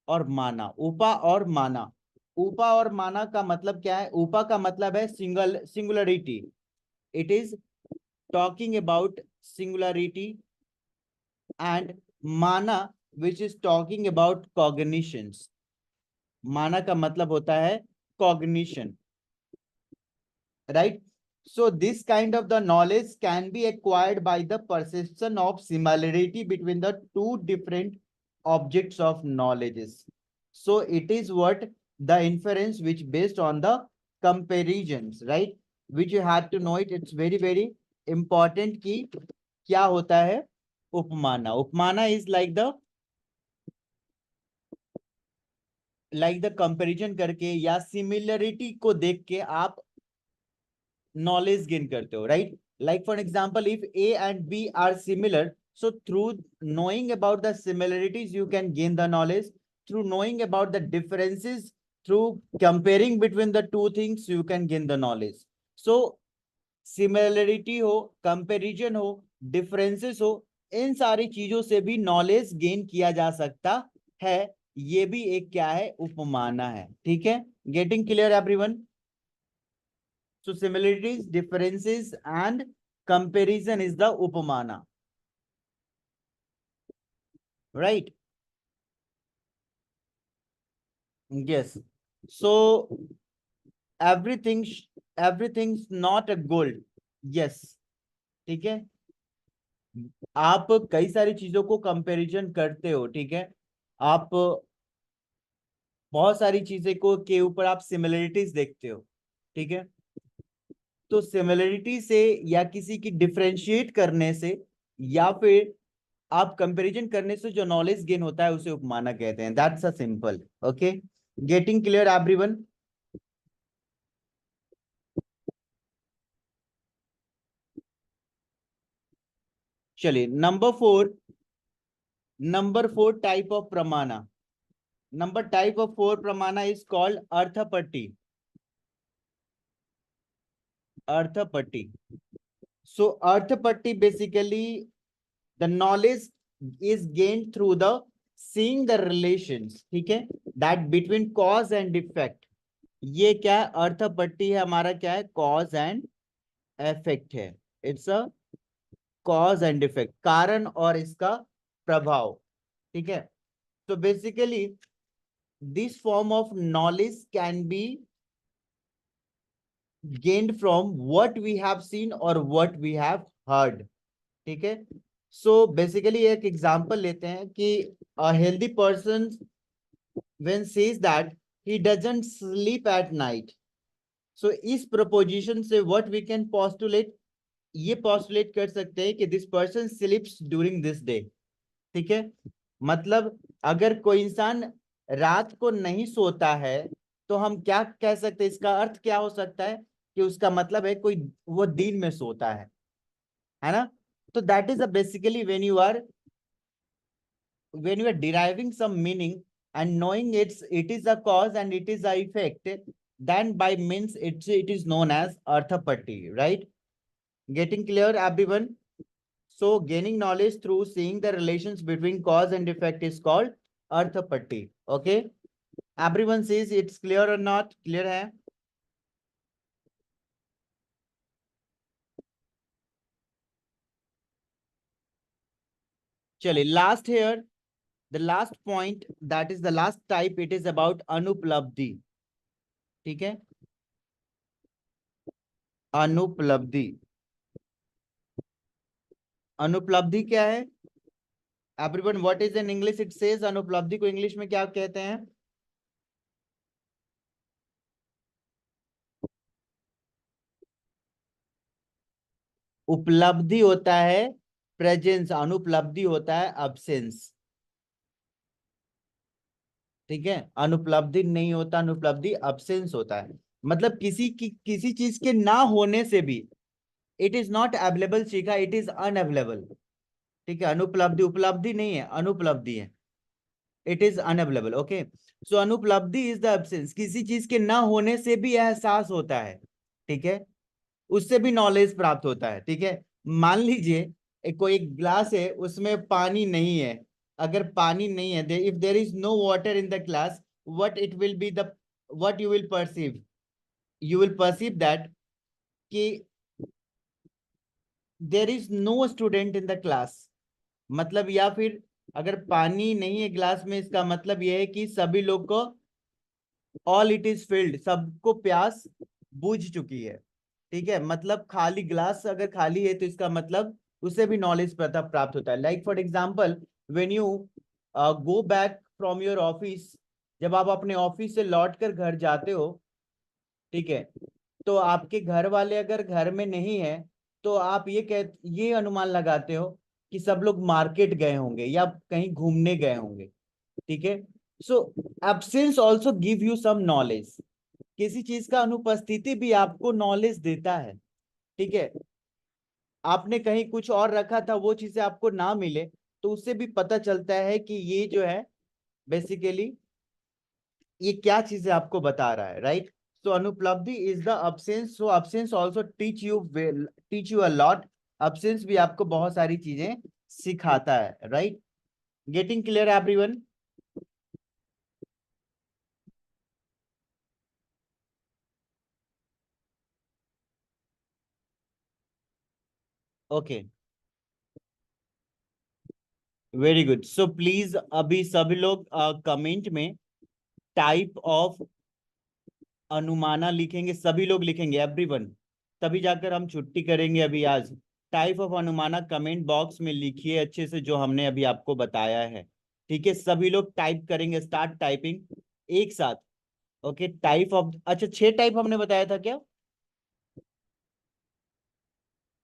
और माना। उपा और माना, उपा और माना का मतलब क्या है? उपा का मतलब है singularity. It is talking about singularity. And mana which is talking about cognitions. माना का मतलब होता है cognition, right? So this kind of the knowledge can be acquired by the perception of similarity between the two different objects of knowledges. So it is what the inference which based on the comparisons, right? Which you had to know it. It's very, very important कि क्या होता है उपमाना। उपमाना is like the comparison करके या similarity को देख के आप knowledge gain करते हो, right? Like for example, if A and B are similar, so through knowing about the similarities, you can gain the knowledge. Through knowing about the differences, through comparing between the two things, you can gain the knowledge. So similarity हो, comparison हो, differences हो, इन सारी चीजों से भी knowledge gain किया जा सकता है। ये भी एक क्या है, उपमाना है। ठीक है, getting clear everyone? So similarities, differences, and comparison is the upamana, right? Yes. So everything, everything's not a gold. Yes. ठीक है, आप कई सारी चीजों को कंपैरिजन करते हो। ठीक है, आप बहुत सारी चीजें को के ऊपर आप सिमिलरिटीज देखते हो। ठीक है, तो सिमिलरिटी से या किसी की डिफरेंशिएट करने से या फिर आप कंपैरिजन करने से जो नॉलेज गेन होता है उसे उपमाना कहते हैं। That's a simple. Okay, getting clear everyone? चलिए नंबर फोर टाइप ऑफ प्रमाणा. Number type of four pramana is called arthapatti. Arthapatti. So arthapatti basically the knowledge is gained through the seeing the relations, ठीक है, that between cause and effect. ये क्या है? अर्थपट्टी है हमारा, क्या है? कॉज एंड इफेक्ट है. It's a cause and effect, कारण और इसका प्रभाव. ठीक है. तो basically this form of knowledge can be gained from what we have seen or what we have heard. ठीक है. So basically एक example लेते हैं कि a healthy person when says that he doesn't sleep at night. So इस proposition से what we can postulate, ये postulate कर सकते हैं कि this person sleeps during this day. ठीक है. मतलब अगर कोई इंसान रात को नहीं सोता है तो हम क्या कह सकते हैं? इसका अर्थ क्या हो सकता है कि उसका मतलब है कोई वो दिन में सोता है ना. तो that is basically when you are deriving some meaning and knowing it is a cause and it is a effect, then by means it is known as arthapatti, right? Getting clear everyone? So gaining knowledge through seeing the relations between cause and effect is called arthapatti. Okay, everyone says it's clear or not clear hai? चलिए last here the last point, that is the last type, it is about anupalabdhi. ठीक है. अनुपलब्धि. अनुपलब्धि क्या है? Everyone, what is in English? It says anupalabdhi को English में क्या कहते हैं? उपलब्धि होता है प्रेजेंस, अनुपलब्धि होता है अब्सेंस. ठीक है. अनुपलब्धि नहीं होता, अनुपलब्धि अब्सेंस होता है. मतलब किसी चीज के ना होने से भी इट इज नॉट अवेलेबल सीखा, इट इज अनअवेलेबल. ठीक है. अनुपलब्धि उपलब्धि नहीं है, अनुपलब्धि है. It is unavailable. Okay. So अनुपलब्धि इज द एब्सेंस. किसी चीज के ना होने से भी एहसास होता है. ठीक है. उससे भी नॉलेज प्राप्त होता है. ठीक है. मान लीजिए कोई एक ग्लास है, उसमें पानी नहीं है. अगर पानी नहीं है, if there is no water in the glass, what it will be the what you will perceive that कि there is no student in the class. मतलब या फिर अगर पानी नहीं है ग्लास में, इसका मतलब यह है कि सभी लोग को ऑल इट इज फिल्ड, सबको प्यास बुझ चुकी है. ठीक है. मतलब खाली ग्लास अगर खाली है तो इसका मतलब उसे भी नॉलेज प्राप्त होता है. Like for example when you go back from your office, जब आप अपने ऑफिस से लौट कर घर जाते हो, ठीक है, तो आपके घर वाले अगर घर में नहीं है तो आप ये अनुमान लगाते हो कि सब लोग मार्केट गए होंगे या कहीं घूमने गए होंगे. ठीक है. So absence also give you some knowledge. किसी चीज का अनुपस्थिति भी आपको नॉलेज देता है. ठीक है. आपने कहीं कुछ और रखा था, वो चीजें आपको ना मिले तो उससे भी पता चलता है कि ये जो है बेसिकली ये क्या चीजें आपको बता रहा है. राइट. सो अनुपलब्धि is the absence. So absence also teach you a lot. Absence भी आपको बहुत सारी चीजें सिखाता है. Right. Getting clear everyone? Okay, very good. So please अभी सभी लोग कमेंट में टाइप ऑफ अनुमाना लिखेंगे. सभी लोग लिखेंगे, एवरीवन. तभी जाकर हम छुट्टी करेंगे अभी आज. टाइप ऑफ अनुमाना कमेंट बॉक्स में लिखिए अच्छे से, जो हमने अभी आपको बताया है. ठीक है. सभी लोग टाइप करेंगे, स्टार्ट टाइपिंग एक साथ. ओके. टाइप ऑफ, अच्छा 6 टाइप हमने बताया था क्या?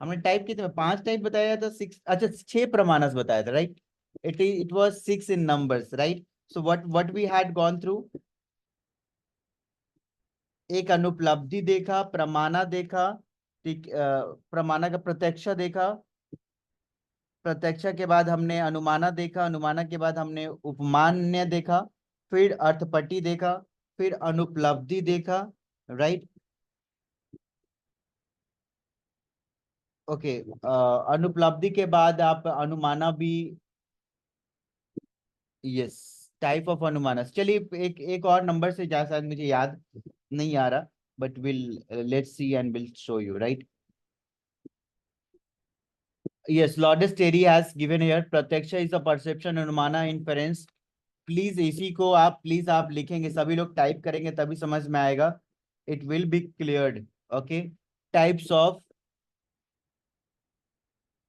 हमने टाइप कितने, 5 टाइप बताया था, 6, अच्छा 6 प्रमाणस बताया था. Right. It was 6 in numbers. Right. So what we had gone through, एक अनुपलब्धि देखा, प्रमाणा देखा, ठीक, प्रमाणा का प्रत्यक्ष देखा, प्रत्यक्ष के बाद हमने अनुमाना देखा, अनुमाना के बाद हमने उपमान्य देखा, फिर अर्थपट्टी देखा, फिर अनुपलब्धि देखा, राइट। ओके, अनुपलब्धि के बाद आप अनुमाना भी, यस, टाइप ऑफ अनुमानस। चलिए एक एक और नंबर से जा, शायद मुझे याद नहीं आ रहा, but will let's see and will show you, right. Yes, Lordis Terry has given here. Pratyaksha is a perception, अनुमाना inference. Please इसी को आप प्लीज आप लिखेंगे, सभी लोग टाइप करेंगे तभी समझ में आएगा. It will be cleared. Okay, types of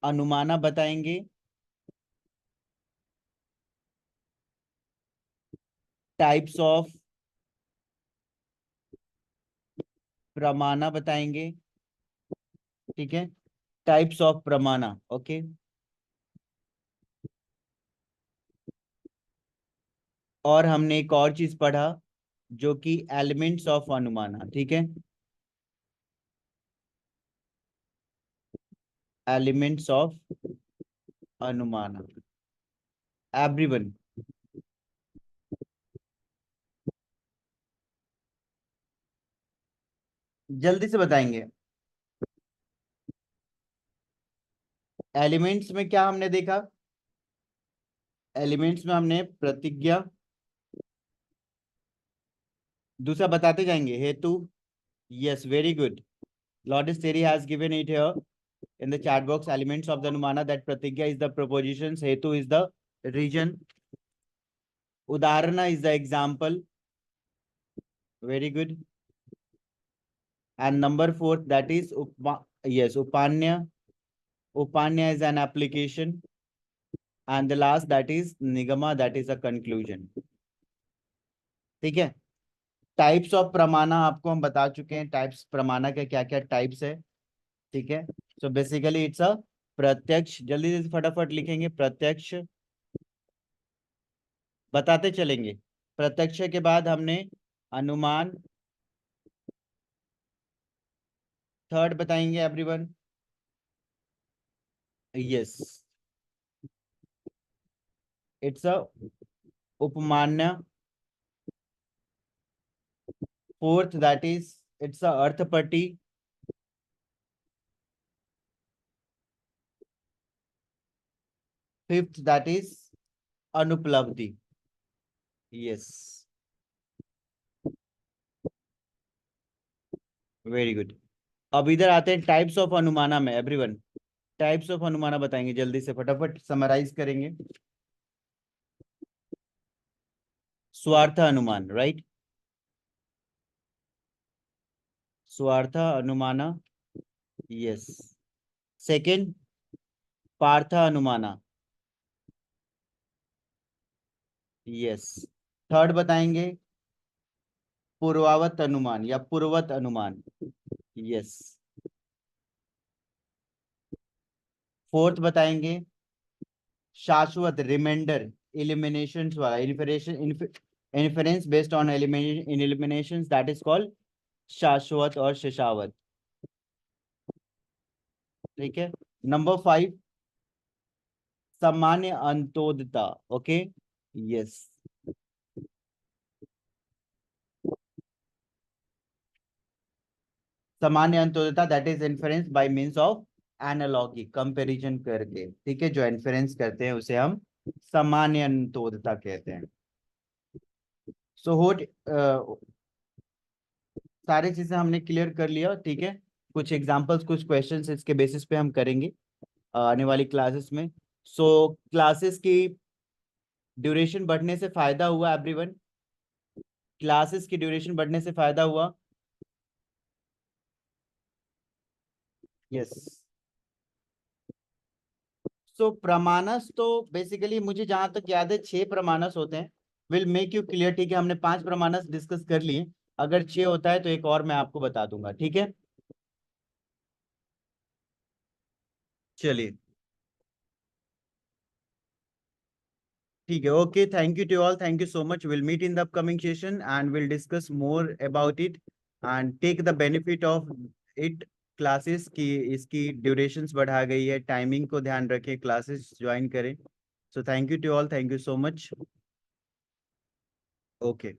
अनुमाना बताएंगे, टाइप्स ऑफ प्रमाणा बताएंगे, ठीक है, टाइप्स ऑफ प्रमाणा. ओके, और हमने एक और चीज पढ़ा जो कि एलिमेंट्स ऑफ अनुमाना, ठीक है, एलिमेंट्स ऑफ अनुमाना. एवरीवन, जल्दी से बताएंगे. एलिमेंट्स में क्या हमने देखा? एलिमेंट्स में हमने प्रतिज्ञा, दूसरा बताते जाएंगे, हेतु. Yes, very good. Lourdes Terry has given it here in the chat box. Elements of the Anumana, that Pratigya is the propositions, Hetu is the region, Udarana is the example. Very good. And number 4, that is yes, Upanya. Upanya is an application. And the last, that is Nigama, that is a conclusion. ठीक है. Types of प्रमाणा आपको हम बता चुके हैं, types प्रमाणा के क्या क्या टाइप्स है, ठीक है. सो बेसिकली इट्स अ प्रत्यक्ष. जल्दी से फटाफट लिखेंगे, प्रत्यक्ष बताते चलेंगे. प्रत्यक्ष के बाद हमने अनुमान, थर्ड बताएंगे एवरीवन. यस, इट्स अ उपमान्य. Fourth, that is it's a अर्थपट्टी. फिफ्थ, दैट इज अनुपलब्धि. Yes, very good. अब इधर आते हैं टाइप्स ऑफ अनुमाना में. एवरीवन, टाइप्स ऑफ अनुमाना बताएंगे, जल्दी से फटाफट समराइज करेंगे. स्वार्थ अनुमान, राइट, स्वार्थ अनुमाना. यस. सेकंड, पार्थ अनुमाना. यस. थर्ड बताएंगे पूर्वावत अनुमान या पूर्वत अनुमान. यस. फोर्थ बताएंगे शाश्वत, रिमाइंडर, एलिमिनेशन वाला, inference based on elimination, that is called शाश्वत और शेषावत. ठीक है. नंबर 5, सामान्य अंतोदता. Okay, yes. सामान्य अंतोदता, that is inference by means of analogy, comparison करके, ठीक है, जो इन्फरेंस करते हैं उसे हम सामान्य अंतोदता कहते हैं. सो होट सारी चीजें हमने क्लियर कर लिया, ठीक है. कुछ एग्जांपल्स, कुछ क्वेश्चंस इसके बेसिस पे हम करेंगे आने वाली क्लासेस में. सो क्लासेस की ड्यूरेशन बढ़ने से फायदा हुआ एवरीवन? क्लासेस की ड्यूरेशन बढ़ने से फायदा हुआ? यस. सो प्रमाणस तो बेसिकली मुझे जहां तक याद है 6 प्रमाणस होते हैं. विल मेक यू क्लियर, ठीक है. हमने 5 प्रमाणस डिस्कस कर लिए. अगर 6 होता है तो एक और मैं आपको बता दूंगा, ठीक है. चलिए, ठीक है. Okay, thank you to all, thank you so much. Will meet in the upcoming session and will discuss more about it and take the benefit of it classes की इसकी ड्यूरेशंस बढ़ा गई है, टाइमिंग को ध्यान रखें, क्लासेस ज्वाइन करें। So thank you to all, thank you so much. Okay.